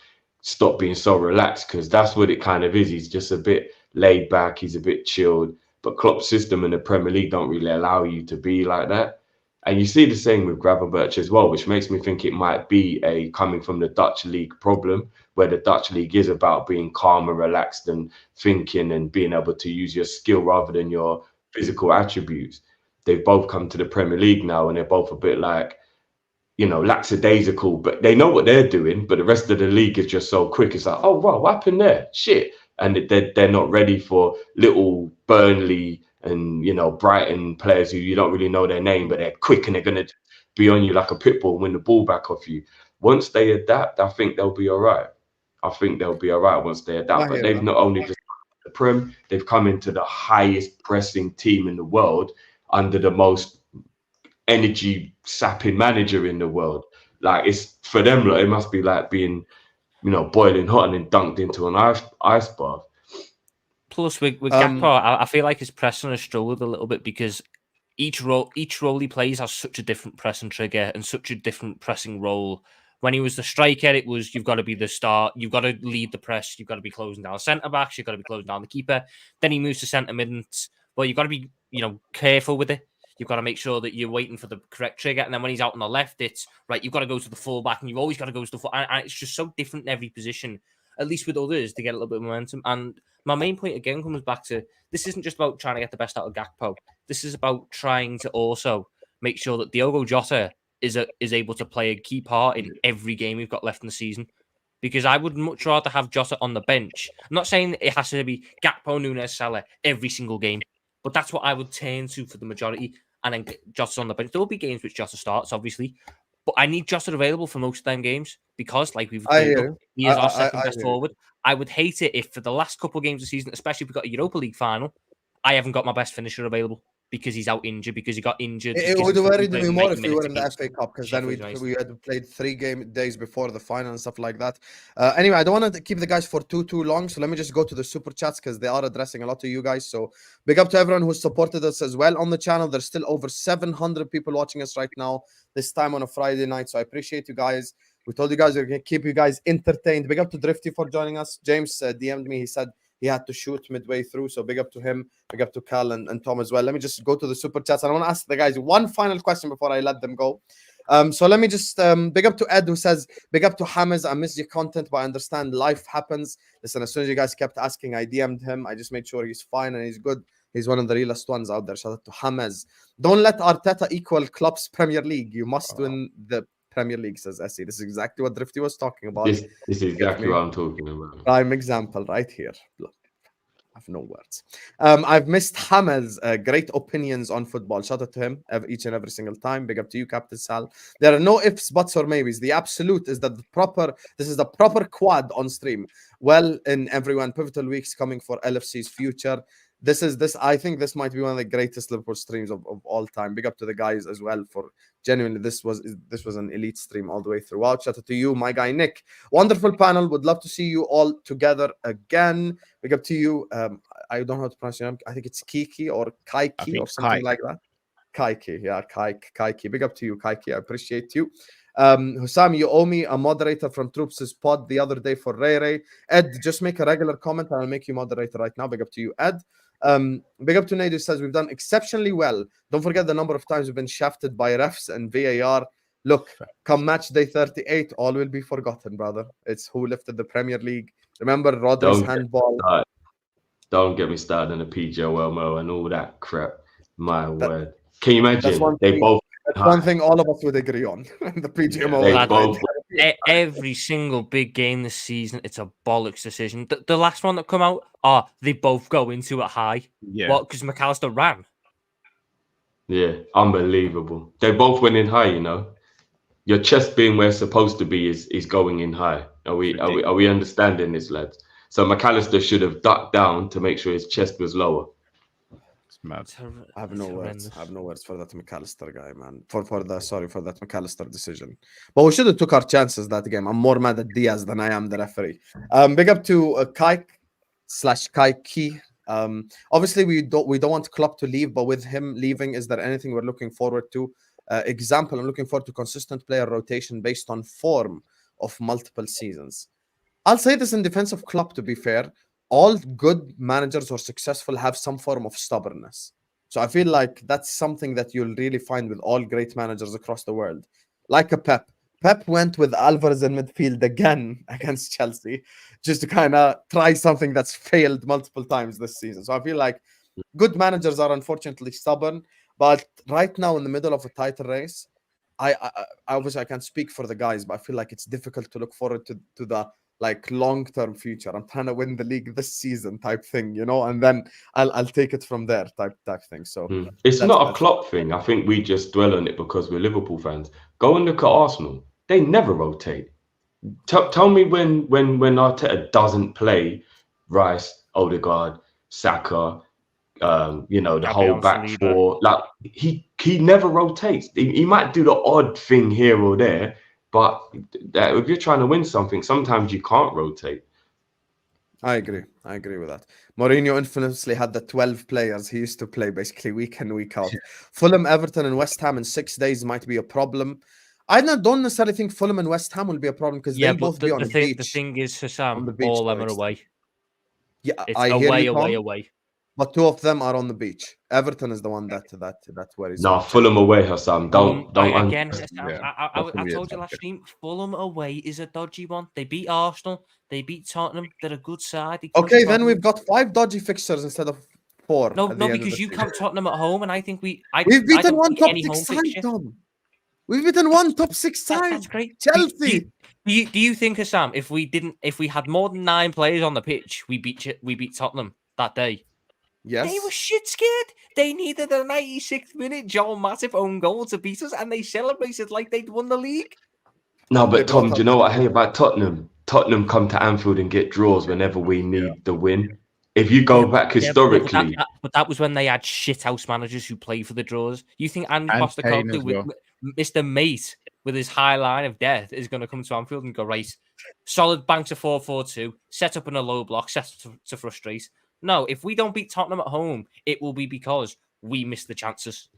stop being so relaxed, because that's what it kind of is. He's just a bit laid back. He's a bit chilled. But Klopp's system in the Premier League don't really allow you to be like that. And you see the same with Gravenberch as well, which makes me think it might be a coming from the Dutch league problem, where the Dutch league is about being calm and relaxed and thinking and being able to use your skill rather than your physical attributes. They've both come to the Premier League now, and they're both a bit like, you know, lackadaisical, but they know what they're doing. But the rest of the league is just so quick. It's like, oh, wow, what happened there? Shit. And they're not ready for little Burnley and, you know, Brighton players who you don't really know their name, but they're quick and they're going to be on you like a pit bull and win the ball back off you. Once they adapt, I think they'll be all right. I think they'll be all right once they adapt. But they've not only just the Prem, they've come into the highest pressing team in the world under the most energy sapping manager in the world. Like, it's for them, like, it must be like being, you know, boiling hot and then dunked into an ice bath. Plus, with Gakpo, I feel like his pressing has struggled a little bit because each role he plays has such a different pressing trigger and such a different pressing role. When he was the striker, it was you've got to be the start, you've got to lead the press, you've got to be closing down centre backs, you've got to be closing down the keeper. Then he moves to centre mid, and well, you've got to be, you know, careful with it. You've got to make sure that you're waiting for the correct trigger. And then when he's out on the left, it's right, you've got to go to the full back, and you've always got to go to the full. And it's just so different in every position, at least with others, to get a little bit of momentum. And my main point again comes back to this isn't just about trying to get the best out of Gakpo. This is about trying to also make sure that Diogo Jota is able to play a key part in every game we've got left in the season. Because I would much rather have Jota on the bench. I'm not saying it has to be Gakpo, Nunez, Salah every single game, but that's what I would turn to for the majority. And then Jota's on the bench. There will be games which Jota starts, obviously, but I need Jota available for most of them games because, like he is our second best forward. I would hate it if for the last couple of games of the season, especially if we've got a Europa League final, I haven't got my best finisher available because he's out injured, because he got injured. It would have worried me more if we were in the FA Cup, because then we had played 3 days before the final and stuff like that. Anyway, I don't want to keep the guys for too long, so let me just go to the super chats because they are addressing a lot of you guys. So big up to everyone who supported us as well on the channel. There's still over 700 people watching us right now, this time on a Friday night. So I appreciate you guys. We told you guys we're going to keep you guys entertained. Big up to Drifty for joining us. James DM'd me. He said he had to shoot midway through. So big up to him. Big up to Cal and Tom as well. Let me just go to the super chats. And I want to ask the guys one final question before I let them go. So let me just big up to Ed, who says, big up to Hammers. I missed your content, but I understand life happens. Listen, as soon as you guys kept asking, I DM'd him. I just made sure he's fine and he's good. He's one of the realest ones out there. Shout out to Hammers. Don't let Arteta equal Klopp's Premier League. You must win the Premier League, says Essie. This is exactly what Drifty was talking about. This is exactly what I'm talking about. Prime example right here. Look, I have no words. I've missed Hamel's great opinions on football. Shout out to him each and every single time. Big up to you, Captain Sal. There are no ifs, buts, or maybes. The absolute is that this is the proper quad on stream. Well, in everyone, pivotal weeks coming for LFC's future. I think this might be one of the greatest Liverpool streams of all time. Big up to the guys as well for genuinely this was an elite stream all the way throughout. Shout out to you, my guy Nick. Wonderful panel. Would love to see you all together again. Big up to you. I don't know how to pronounce your name. I think it's Kiki or Kaiki or something like that. Kaiki, yeah, Kaiki. Big up to you, Kaiki. I appreciate you. Husam, you owe me a moderator from Troops' pod the other day for Ray Ray. Ed, just make a regular comment and I'll make you moderator right now. Big up to you, Ed. Big up to Nadu says we've done exceptionally well. Don't forget the number of times we've been shafted by refs and VAR. Look, come match day 38, all will be forgotten, brother. It's who lifted the Premier League. Remember Rodri's handball. Don't get me started on the PGOLMO and all that crap. My word. Can you imagine? That's one thing all of us would agree on. The PGMO. Every single big game this season, it's a bollocks decision. The last one that come out, they both go into it high. Yeah. What? Because McAllister ran. Yeah, unbelievable. They both went in high, you know. Your chest being where it's supposed to be is going in high. Are we understanding this, lads? So McAllister should have ducked down to make sure his chest was lower. It's mad. I have no words. I have no words for that McAllister guy, man. For that McAllister decision. But we should have took our chances that game. I'm more mad at Diaz than I am the referee. Big up to Kai/Kaiki. Obviously we don't want Klopp to leave, but with him leaving, is there anything we're looking forward to? Example, I'm looking forward to consistent player rotation based on form of multiple seasons. I'll say this in defense of Klopp, to be fair. All good managers or successful have some form of stubbornness. So I feel like that's something that you'll really find with all great managers across the world. Like a Pep. Pep went with Alvarez in midfield again against Chelsea just to kind of try something that's failed multiple times this season. So I feel like good managers are unfortunately stubborn. But right now in the middle of a title race, I obviously I can't speak for the guys, but I feel like it's difficult to look forward to the like long-term future. I'm trying to win the league this season type thing, you know, and then I'll take it from there type thing. So it's not a Klopp thing. I think we just dwell on it because we're Liverpool fans. Go and look at Arsenal. They never rotate. Tell me when Arteta doesn't play Rice, Odegaard, Saka, the whole back four. Like he never rotates. He might do the odd thing here or there. But if you're trying to win something, sometimes you can't rotate. I agree with that. Mourinho infamously had the 12 players he used to play basically week in, week out. Fulham, Everton, and West Ham in 6 days might be a problem. I don't necessarily think Fulham and West Ham will be a problem because they'll both be on the beach. The thing is, Husam, all them are away. Yeah, it's I away. But two of them are on the beach. Everton is the one that worries. No, Fulham away, Husam. Don't. Again, I told you last stream, Fulham away is a dodgy one. They beat Arsenal. They beat Tottenham. They're a good side. Okay, then we've got 5 dodgy fixtures instead of 4. No, because you count Tottenham at home, and I think we've beaten one top 6 side, Tom. We've beaten one top 6 side. That's great. Chelsea. Do you think, Husam, if we had more than 9 players on the pitch, we beat Tottenham that day? Yes. They were shit scared. They needed a 96th minute Joel Matip own goal to beat us, and they celebrated like they'd won the league. No, but Tom, do you know what I hate about Tottenham? Tottenham come to Anfield and get draws whenever we need the win. If you go back historically... But that was when they had shithouse managers who played for the draws. You think Andy Postecoglou, with Mr. Mate, with his high line of death, is going to come to Anfield and go, right, solid banks of 4-4-2, set up in a low block, set up to frustrate. No, if we don't beat Tottenham at home, it will be because we missed the chances.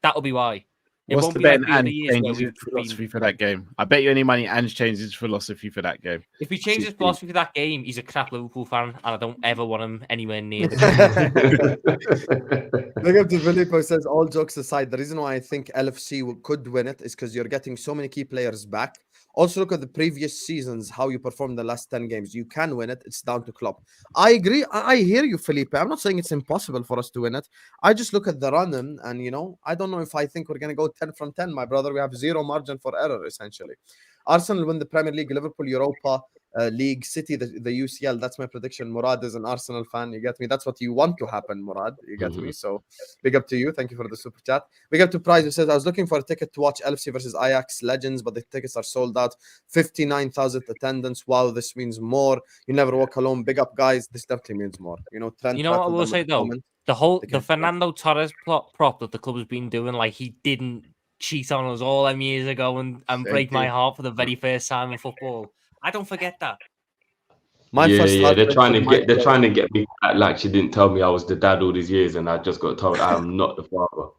That'll be why. What's the bet and changes his philosophy for that game? I bet you any money and changes his philosophy for that game. If he changes his philosophy for that game, he's a crap Liverpool fan, and I don't ever want him anywhere near Big up to Filippo says, all jokes aside, the reason why I think LFC could win it is because you're getting so many key players back. Also, look at the previous seasons, how you performed the last 10 games. You can win it. It's down to Klopp. I agree. I hear you, Felipe. I'm not saying it's impossible for us to win it. I just look at the run and I don't know if I think we're going to go 10 from 10, my brother. We have 0 margin for error, essentially. Arsenal win the Premier League, Liverpool, Europa League, City, the UCL. That's my prediction. Murad is an Arsenal fan. You get me? That's what you want to happen, Murad. You get me? So big up to you. Thank you for the super chat. Big up to Prize, who says, I was looking for a ticket to watch LFC versus Ajax Legends, but the tickets are sold out. 59,000 attendance. Wow, this means more. You never walk alone. Big up, guys. This definitely means more. Trent. You know what I will say, though? The Fernando Torres prop that the club has been doing, like he didn't cheat on us all them years ago and break my heart for the very first time in football. I don't forget that. They're trying to get me like she didn't tell me I was the dad all these years, and I just got told I am not the father.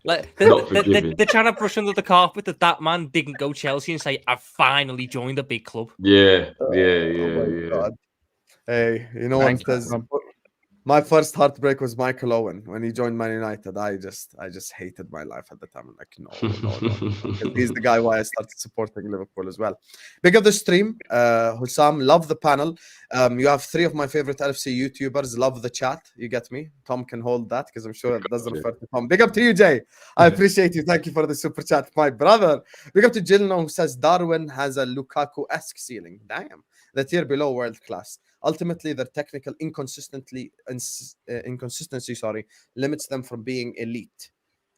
Like Not forgiving. they're trying to brush under the carpet that man didn't go Chelsea and say, "I've finally joined a big club." Yeah. God. Hey, you know Thank what? you. My first heartbreak was Michael Owen when he joined Man United. I just hated my life at the time. I'm like, no. 'Cause he's the guy why I started supporting Liverpool as well. Big of the stream, Husam, love the panel. You have 3 of my favorite LFC YouTubers. Love the chat. You get me? Tom can hold that because I'm sure it doesn't refer to Tom. Big up to you, Jay. I appreciate you. Thank you for the super chat, my brother. Big up to Gilno who says Darwin has a Lukaku-esque ceiling. Damn. The tier below world class. Ultimately, their technical inconsistency limits them from being elite.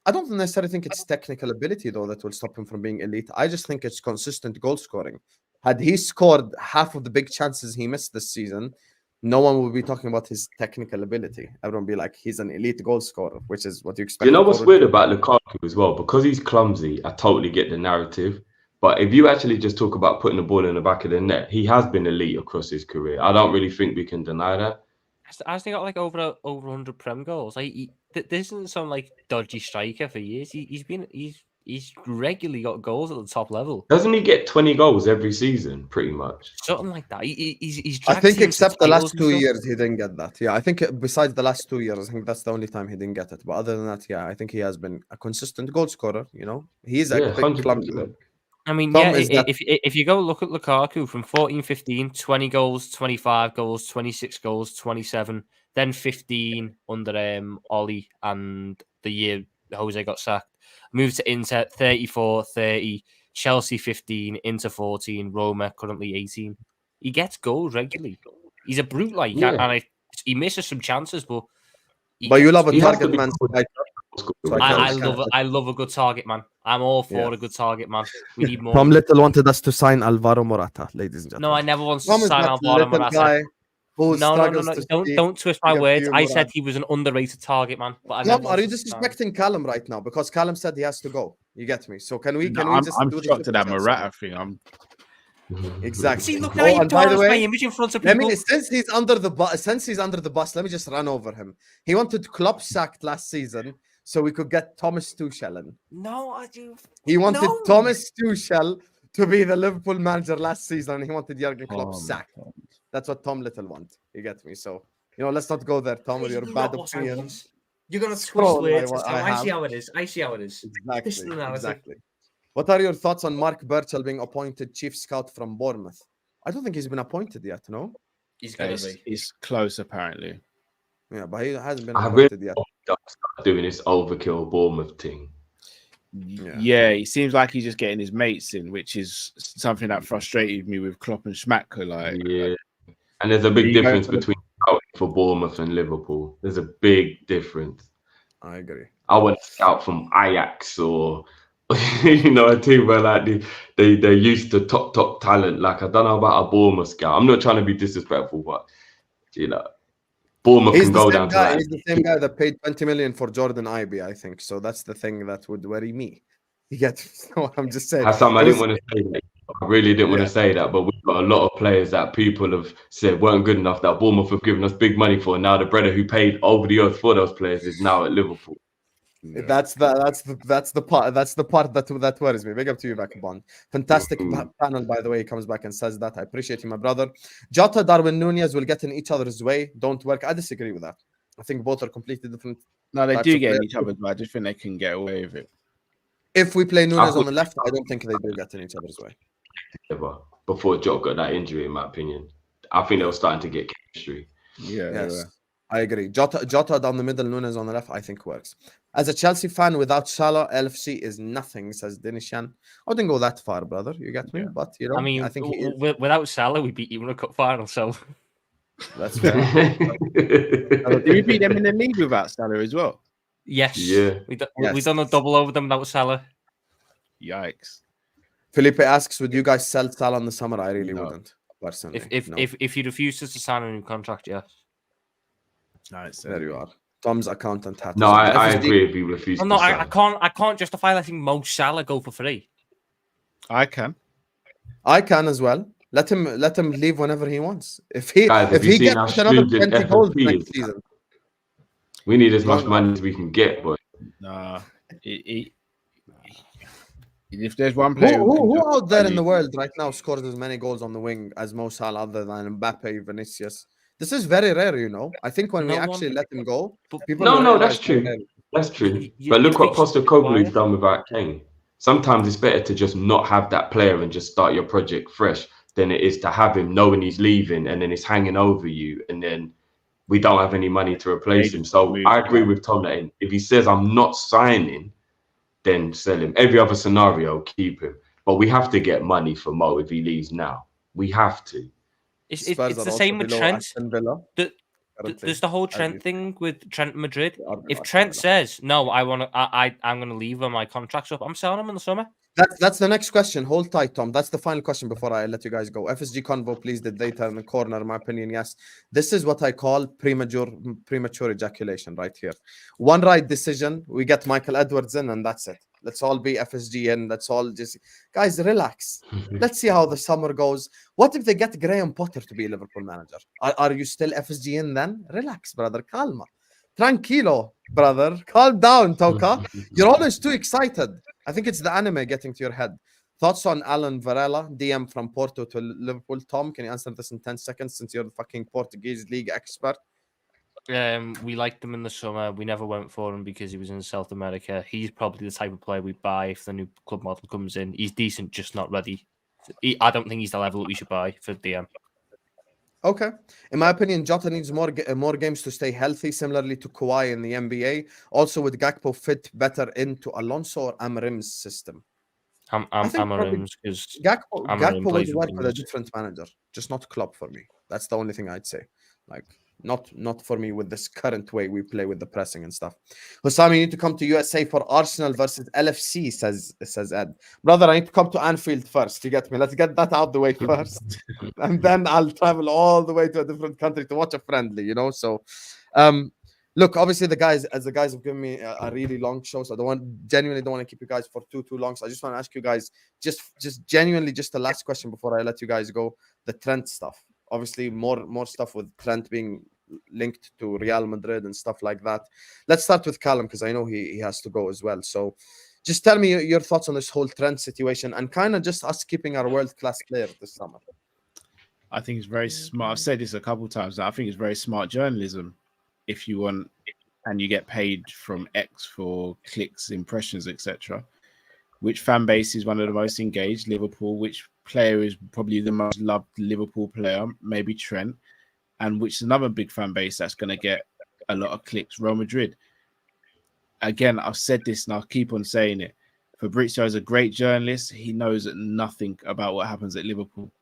I don't necessarily think it's technical ability though that will stop him from being elite. I just think it's consistent goal scoring. Had he scored half of the big chances he missed this season, no one would be talking about his technical ability. Everyone would be like, he's an elite goal scorer, which is what you expect. You know what's weird about Lukaku as well? Because he's clumsy, I totally get the narrative. But if you actually just talk about putting the ball in the back of the net, he has been elite across his career. I don't really think we can deny that. Hasn't he got like over 100 Prem goals? Like this isn't some like dodgy striker for years. He's regularly got goals at the top level. Doesn't he get 20 goals every season, pretty much? Something like that. He's I think except the last 2 years, he didn't get that. Yeah, I think besides the last 2 years, I think that's the only time he didn't get it. But other than that, yeah, I think he has been a consistent goal scorer. You know, he's a big 100%. clumsy. I mean, Tom, yeah, if you go look at Lukaku from 14-15, 20 goals, 25 goals, 26 goals, 27, then 15 under Ollie and the year Jose got sacked. Moved to Inter, 34, 30, Chelsea 15, Inter 14, Roma currently 18. He gets goals regularly. He's a brute, like, and he misses some chances, but you love a target man. I love a good target man. I'm all for a good target man. We need more. Tom Little wanted us to sign Alvaro Morata, ladies and gentlemen. No, I never wanted to sign Alvaro Morata. No. Don't twist my words. I said he was an underrated target man. But are you disrespecting Callum right now? Because Callum said he has to go. You get me? So can we just I'm do shocked to that Morata thing. Exactly. See, look, now you've tarnished my image in front of people. I mean, since he's under the bus, let me just run over him. He wanted Klopp sacked last season so we could get Thomas Tuchel in. No, I do. He wanted Thomas Tuchel to be the Liverpool manager last season, and he wanted Jurgen Klopp sacked. That's what Tom Little wants. You get me? So, let's not go there, Tom, with your bad opinions. You're going to twist words. I see how it is. Exactly. What are your thoughts on Mark Burchell being appointed chief scout from Bournemouth? I don't think he's been appointed yet, no? He's going to be. He's close, apparently. Yeah, but he hasn't been appointed yet. Start doing this overkill Bournemouth thing. Yeah, he seems like he's just getting his mates in, which is something that frustrated me with Klopp and Schmacker. And there's a big difference between scouting for Bournemouth and Liverpool. There's a big difference. I agree. I want to scout from Ajax or a team where like they're used to top talent. Like I don't know about a Bournemouth scout. I'm not trying to be disrespectful, but Bournemouth can go down to that. He's the same guy that paid 20 million for Jordan Ibe, I think. So that's the thing that would worry me. You get? So I'm just saying. Husam, I didn't want to say that. I really didn't want to say that, but we've got a lot of players that people have said weren't good enough that Bournemouth have given us big money for. Now the brother who paid over the earth for those players is now at Liverpool. Yeah. That's the part that worries me. Big up to you, Vagabond. Fantastic panel, by the way. He comes back and says that. I appreciate you, my brother. Jota, Darwin, Nunez will get in each other's way. Don't work. I disagree with that. I think both are completely different. No, they do get in each other's way. I just think they can get away with it. If we play Nunez on the left, I don't think they do get in each other's way. Ever. Before Jota got that injury, in my opinion, I think they were starting to get chemistry. Yes. I agree. Jota down the middle, Nunez on the left, I think works. As a Chelsea fan, without Salah, LFC is nothing, says Denishan. I wouldn't go that far, brother. You get me? But, I think without Salah, we beat you in a cup final, so... That's fair. Did we beat them in the league without Salah as well? Yes. Yeah. We done a double over them without Salah. Yikes. Felipe asks, would you guys sell Salah in the summer? I really wouldn't, personally. If he refuses to sign a new contract, yes. Nice. There you are. Tom's accountant hat. No, I agree if he refuses. No, I can't justify letting Mo Salah go for free. I can as well. Let him leave whenever he wants. If he gets another 20 goals next season, we need as much money as we can get, boy. Nah. If there's one player who out there in the world right now scores as many goals on the wing as Mo Salah other than Mbappe, Vinicius? This is very rare, you know. I think when we actually let him go, people No, that's true. That's true. But look what Postecoglou's done without Kane. Sometimes it's better to just not have that player and just start your project fresh than it is to have him knowing he's leaving and then it's hanging over you and then we don't have any money to replace him. So I agree with Tom that if he says I'm not signing, then sell him. Every other scenario, keep him. But we have to get money for Mo if he leaves now. We have to. It's the same with Trent. There's the whole Trent thing with Trent Madrid. If Trent says no, I'm gonna leave when my contract's up, I'm selling him in the summer. That's the next question. Hold tight, Tom. That's the final question before I let you guys go. FSG Convo, please. Did they turn the corner? In my opinion, yes. This is what I call premature ejaculation right here. One right decision. We get Michael Edwards in, and that's it. Let's all be FSG in. Let's all just guys relax. Let's see how the summer goes. What if they get Graham Potter to be Liverpool manager? Are you still FSG in then? Relax, brother. Calma. Tranquilo, brother. Calm down, Toka. You're always too excited. I think it's the anime getting to your head. Thoughts on Alan Varela, DM from Porto to Liverpool? Tom, can you answer this in 10 seconds since you're the fucking Portuguese league expert? We liked him in the summer. We never went for him because he was in South America. He's probably the type of player we buy if the new club model comes in. He's decent, just not ready. I don't think he's the level that we should buy for DM. Okay. In my opinion, Jota needs more games to stay healthy, similarly to Kawhi in the NBA. Also, would Gakpo fit better into Alonso or Amarim's system? Amarim's, because Gakpo would work with a different manager, just not Klopp for me. That's the only thing I'd say. Like, not for me with this current way we play with the pressing and stuff. Husam, you need to come to USA for Arsenal versus LFC, says Ed. Brother, I need to come to Anfield first. You get me? Let's get that out the way first. And then I'll travel all the way to a different country to watch a friendly, you know? So, look, obviously the guys have given me a really long show, so genuinely don't want to keep you guys for too long. So I just want to ask you guys just genuinely just the last question before I let you guys go. The Trent stuff. Obviously, more stuff with Trent being linked to Real Madrid and stuff like that. Let's start with Callum because I know he has to go as well. So just tell me your thoughts on this whole Trent situation and kind of just us keeping our world-class player this summer. I think it's very smart. I've said this a couple of times. I think it's very smart journalism. If you want, and you get paid from X for clicks, impressions, etc. Which fan base is one of the most engaged? Liverpool. Which player is probably the most loved Liverpool player? Maybe Trent. And which is another big fan base that's going to get a lot of clicks? Real Madrid. Again, I've said this and I'll keep on saying it. Fabrizio is a great journalist. He knows nothing about what happens at Liverpool.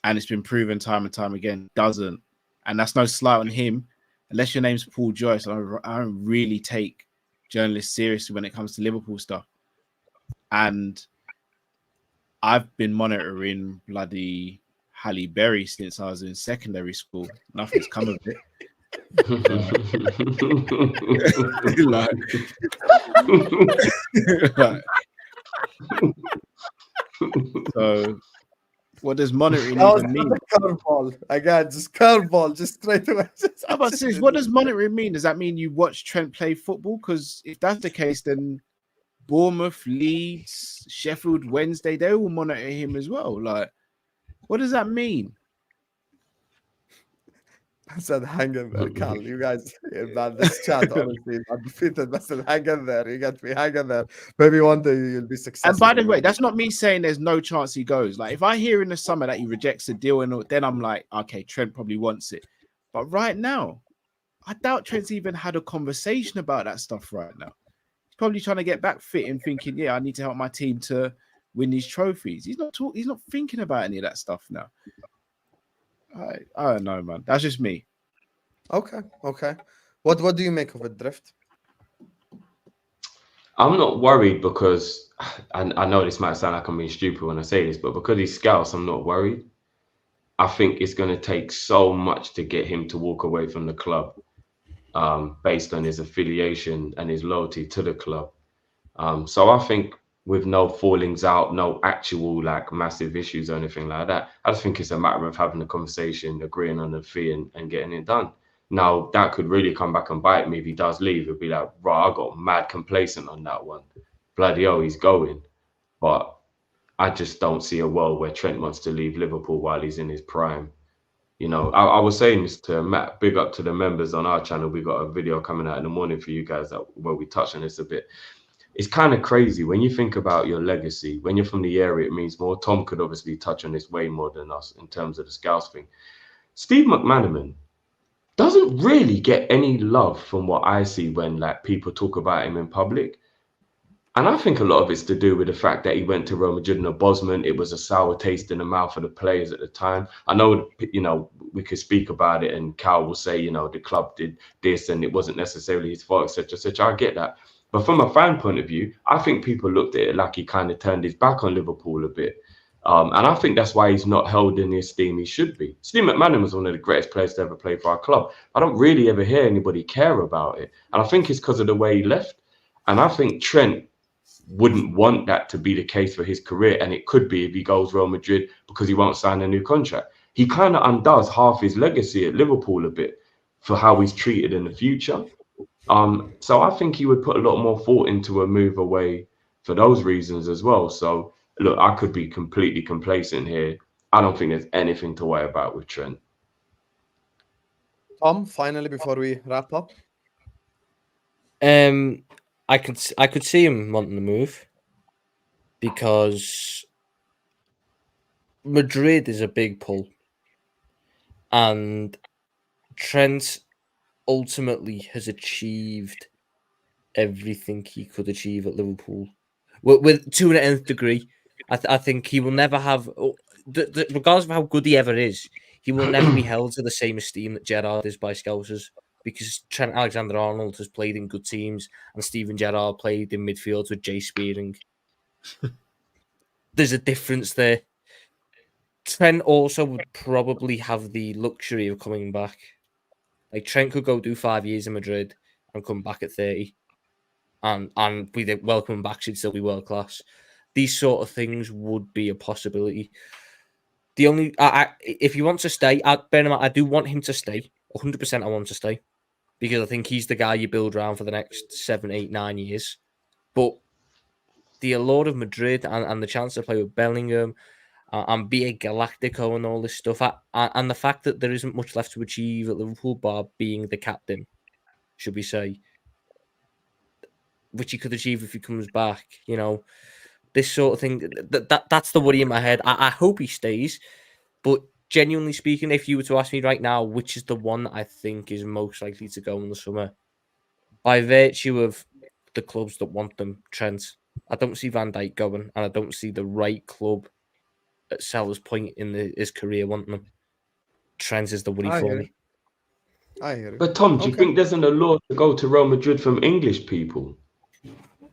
And it's been proven time and time again, doesn't. And that's no slight on him. Unless your name's Paul Joyce, I don't really take journalists seriously when it comes to Liverpool stuff. And I've been monitoring bloody Halle Berry since I was in secondary school. Nothing's come of it. So, what does monitoring even mean? Curveball again, just curveball, just straight away. What does monitoring mean? Does that mean you watch Trent play football? Because if that's the case, then Bournemouth, Leeds, Sheffield Wednesday, they will monitor him as well. Like, what does that mean? I said, hang in there, Cal. You guys, man, this chat, honestly, I'm defeated. I said, hang in there. You get me, hang in there. Maybe one day you'll be successful. And by the way, that's not me saying there's no chance he goes. Like, if I hear in the summer that he rejects a deal, and then I'm like, okay, Trent probably wants it. But right now, I doubt Trent's even had a conversation about that stuff right now. He's probably trying to get back fit and thinking, yeah, I need to help my team to win these trophies. He's not thinking about any of that stuff now. I don't know, man. That's just me. Okay. What do you make of it, Drift? I'm not worried because I know this might sound like I'm being stupid when I say this, but because he's Scouse, I'm not worried. I think it's going to take so much to get him to walk away from the club based on his affiliation and his loyalty to the club. So I think with no fallings out, no actual like massive issues or anything like that, I just think it's a matter of having a conversation, agreeing on the fee and getting it done. Now, that could really come back and bite me if he does leave. It'd be like, right, I got mad complacent on that one. Bloody hell, he's going. But I just don't see a world where Trent wants to leave Liverpool while he's in his prime. You know, I was saying this to Matt, big up to the members on our channel. We got a video coming out in the morning for you guys where we touch on this a bit. It's kind of crazy when you think about your legacy. When you're from the area, it means more. Tom could obviously touch on this way more than us in terms of the Scouse thing. Steve McManaman doesn't really get any love from what I see when like people talk about him in public. And I think a lot of it's to do with the fact that he went to Real Madrid in a Bosman. It was a sour taste in the mouth of the players at the time. I know, you know, we could speak about it and Cal will say, you know, the club did this and it wasn't necessarily his fault, etc., etc. I get that. But from a fan point of view, I think people looked at it like he kind of turned his back on Liverpool a bit. And I think that's why he's not held in the esteem he should be. Steve McManaman was one of the greatest players to ever play for our club. I don't really ever hear anybody care about it. And I think it's because of the way he left. And I think Trent wouldn't want that to be the case for his career. And it could be if he goes Real Madrid because he won't sign a new contract. He kind of undoes half his legacy at Liverpool a bit for how he's treated in the future. So I think he would put a lot more thought into a move away for those reasons as well. So look, I could be completely complacent here. I don't think there's anything to worry about with Trent. Tom, finally, before we wrap up. I could see him wanting to move because Madrid is a big pull, and Trent ultimately has achieved everything he could achieve at Liverpool, with to an nth degree. I think he will never have, regardless of how good he ever is, he will never be held to the same esteem that Gerrard is by Scousers, because Trent Alexander-Arnold has played in good teams and Steven Gerrard played in midfield with Jay Spearing. There's a difference there. Trent also would probably have the luxury of coming back. Like, Trent could go do 5 years in Madrid and come back at 30. And we welcome him back, should still be world class. These sort of things would be a possibility. The only, if he wants to stay, bear in mind, I do want him to stay. 100% I want him to stay. Because I think he's the guy you build around for the next 7, 8, 9 years. But the allure of Madrid and the chance to play with Bellingham and be a Galactico and all this stuff, and the fact that there isn't much left to achieve at Liverpool bar being the captain, should we say, which he could achieve if he comes back, you know, this sort of thing, that's the worry in my head. I hope he stays, but genuinely speaking, if you were to ask me right now, which is the one that I think is most likely to go in the summer, by virtue of the clubs that want them, Trent, I don't see Van Dijk going, and I don't see the right club at Sellers' point in his career wanting them. Trent is the worry for me. I hear you. But Tom, do you think there's an allure to go to Real Madrid from English people?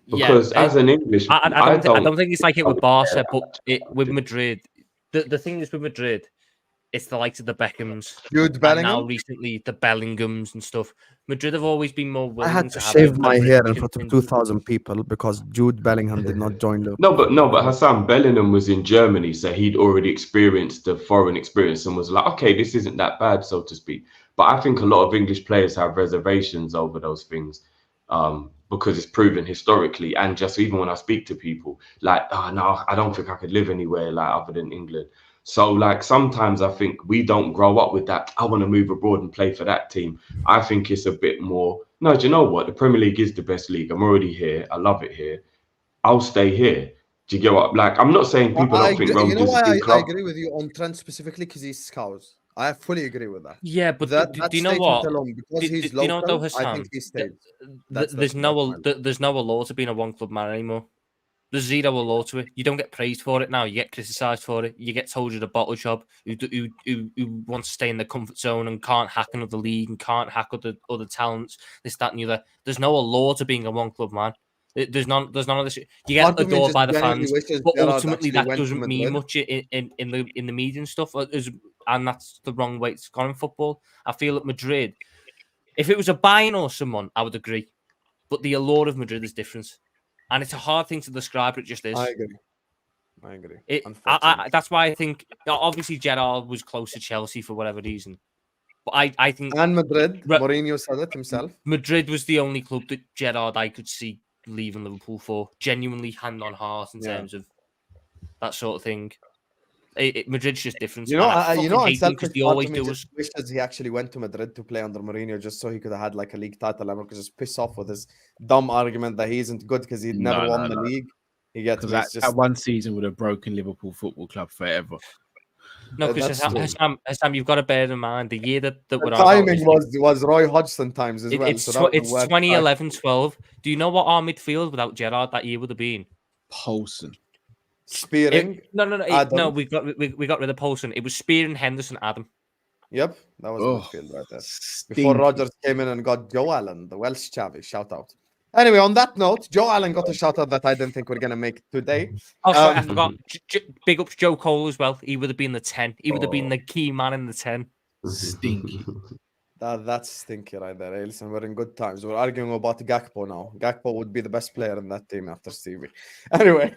Because as an English, I don't think it's like it with Barca, but with Madrid, the thing is with Madrid, it's the likes of the Beckhams, Jude Bellingham, and now recently the Bellinghams and stuff. Madrid have always been more willing. I had to shave my hair in front of 2,000 people because Jude Bellingham did not join the. No, but Husam, Bellingham was in Germany, so he'd already experienced the foreign experience and was like, okay, this isn't that bad, so to speak. But I think a lot of English players have reservations over those things. Because it's proven historically, and just even when I speak to people, like, oh, no, I don't think I could live anywhere like other than England. So like sometimes I think we don't grow up with that. I want to move abroad and play for that team. I think it's a bit more, no, do you know what? The Premier League is the best league. I'm already here. I love it here. I'll stay here. Do you get what? Like, I'm not saying people don't think Rome is a big club. I agree with you on Trent specifically because he's Scouse. I fully agree with that. Yeah, but do you know what? Because he's local, you know, though, Husam, I think he stayed. There's no allure to being a one-club man anymore. There's zero allure to it. You don't get praised for it now. You get criticised for it. You get told you're the bottle job who wants to stay in the comfort zone and can't hack another league and can't hack other talents, this, that, and the other. There's no allure to being a one-club man. There's none of this. You get adored by the fans, but ultimately that doesn't mean much in the media and stuff. And that's the wrong way it's gone in football. I feel at Madrid, if it was a Bayern or someone, I would agree. But the allure of Madrid is different. And it's a hard thing to describe, but it just is. I agree. That's why I think, obviously, Gerrard was close to Chelsea for whatever reason. But I think And Madrid, Re- Mourinho said it himself. Madrid was the only club that Gerrard I could see leaving Liverpool for. Genuinely hand on heart in terms of that sort of thing. Madrid's just different. You know, and I you fucking know, hate them because they always do us. just wishes he actually went to Madrid to play under Mourinho just so he could have had like a league title. And could just piss off with his dumb argument that he isn't good because he'd never won the league. He gets because that one season would have broken Liverpool Football Club forever. No, because Husam, you've got to bear in mind the year that we're on. Timing was Roy Hodgson times as well. It's 2011-12. Do you know what our midfield without Gerrard that year would have been? Poulsen. Spearing. No, we got rid of Poulsen. It was Spearing, Henderson, Adam. Yep, that was midfield right there. Before Rodgers came in and got Joe Allen, the Welsh chavvy. Shout out. Anyway, on that note, Joe Allen got a shout out that I didn't think we're gonna make today. Oh, sorry, I forgot. Big ups Joe Cole as well. He would have been the 10. He would have been the key man in the 10. Stinky. That's stinky right there. Hey, listen, we're in good times. We're arguing about Gakpo now. Gakpo would be the best player in that team after Stevie. Anyway,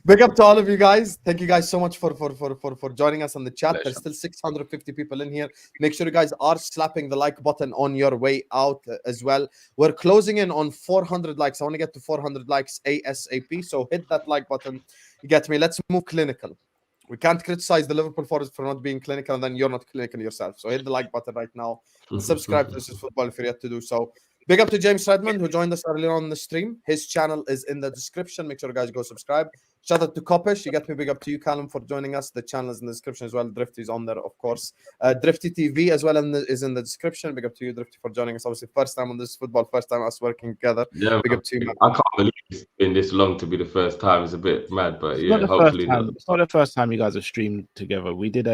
big up to all of you guys. Thank you guys so much for joining us on the chat. There's still 650 people in here. Make sure you guys are slapping the like button on your way out as well. We're closing in on 400 likes. I want to get to 400 likes ASAP. So hit that like button. You get me? Let's move clinical. We can't criticize the Liverpool Forest for not being clinical, and then you're not clinical yourself. So hit the like button right now. Subscribe to This Is Football if you're yet to do so. Big up to James Redmond, who joined us earlier on the stream. His channel is in the description. Make sure you guys go subscribe. Shout out to Kopish. You get me. Big up to you, Callum, for joining us. The channel is in the description as well. Drifty is on there, of course. Drifty TV as well is in the description. Big up to you, Drifty, for joining us. Obviously, first time on This Is Football, first time us working together. Yeah, big up to you, man. I can't believe it's been this long to be the first time. It's a bit mad, but yeah, hopefully it's not the first time you guys have streamed together. We did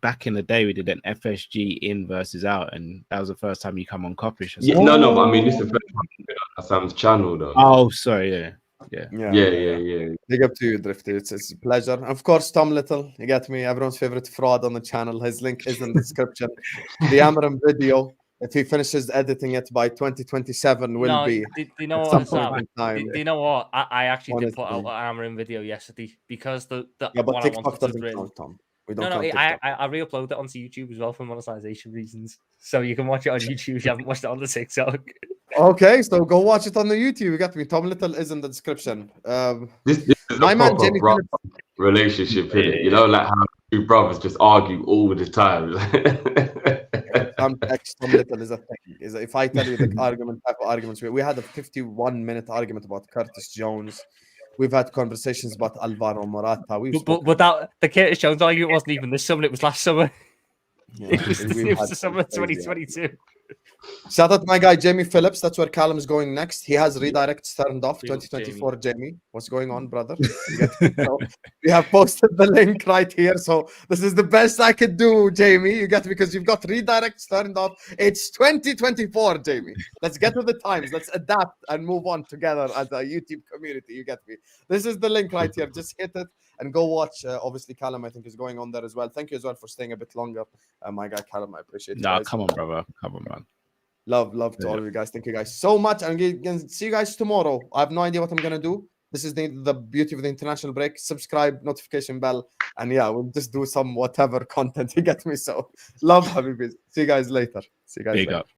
back in the day. We did an FSG in versus out, and that was the first time you come on Kopish. Yeah, no, but I mean, this is the first time on Sam's channel, though. Oh, sorry, yeah. Big up to you, Drifty. It's a pleasure. Of course, Tom Little, you get me. Everyone's favorite fraud on the channel. His link is in the description. The Amarim video, if he finishes editing it by 2027, will be. Do you know what? Do you know what? I actually did put out an Amarim video yesterday because the but TikTok doesn't count, Tom. I re-upload it onto YouTube as well for monetization reasons, so you can watch it on YouTube if you haven't watched it on the TikTok. Okay, so go watch it on the YouTube. You got me. Tom Little is in the description. This is my man, Jamie relationship, you know, like how two brothers just argue all the time. Tom Little is a thing. If I tell you the type of arguments, we had a 51-minute argument about Curtis Jones. We've had conversations about Alvaro Morata. But the Curtis Jones argument wasn't even this summer. It was last summer. Yeah, it was the summer of 2022. Shout out to my guy Jamie Phillips. That's where Callum is going next. He has redirects turned off. 2024 Jamie. What's going on, brother? So, we have posted the link right here. So this is the best I could do, Jamie. You get me? Because you've got redirects turned off. It's 2024, Jamie. Let's get with the times. Let's adapt and move on together as a YouTube community. You get me? This is the link right here. Just hit it and go watch. Obviously, Callum, I think, is going on there as well. Thank you as well for staying a bit longer. My guy, Callum, I appreciate it. No, come on, brother. Come on, man. Love to all of you guys. Thank you guys so much. I'm going to see you guys tomorrow. I have no idea what I'm going to do. This is the beauty of the international break. Subscribe, notification bell, and yeah, we'll just do some whatever content. You get me? So love, Habibis. See you guys later. See you guys later. Up.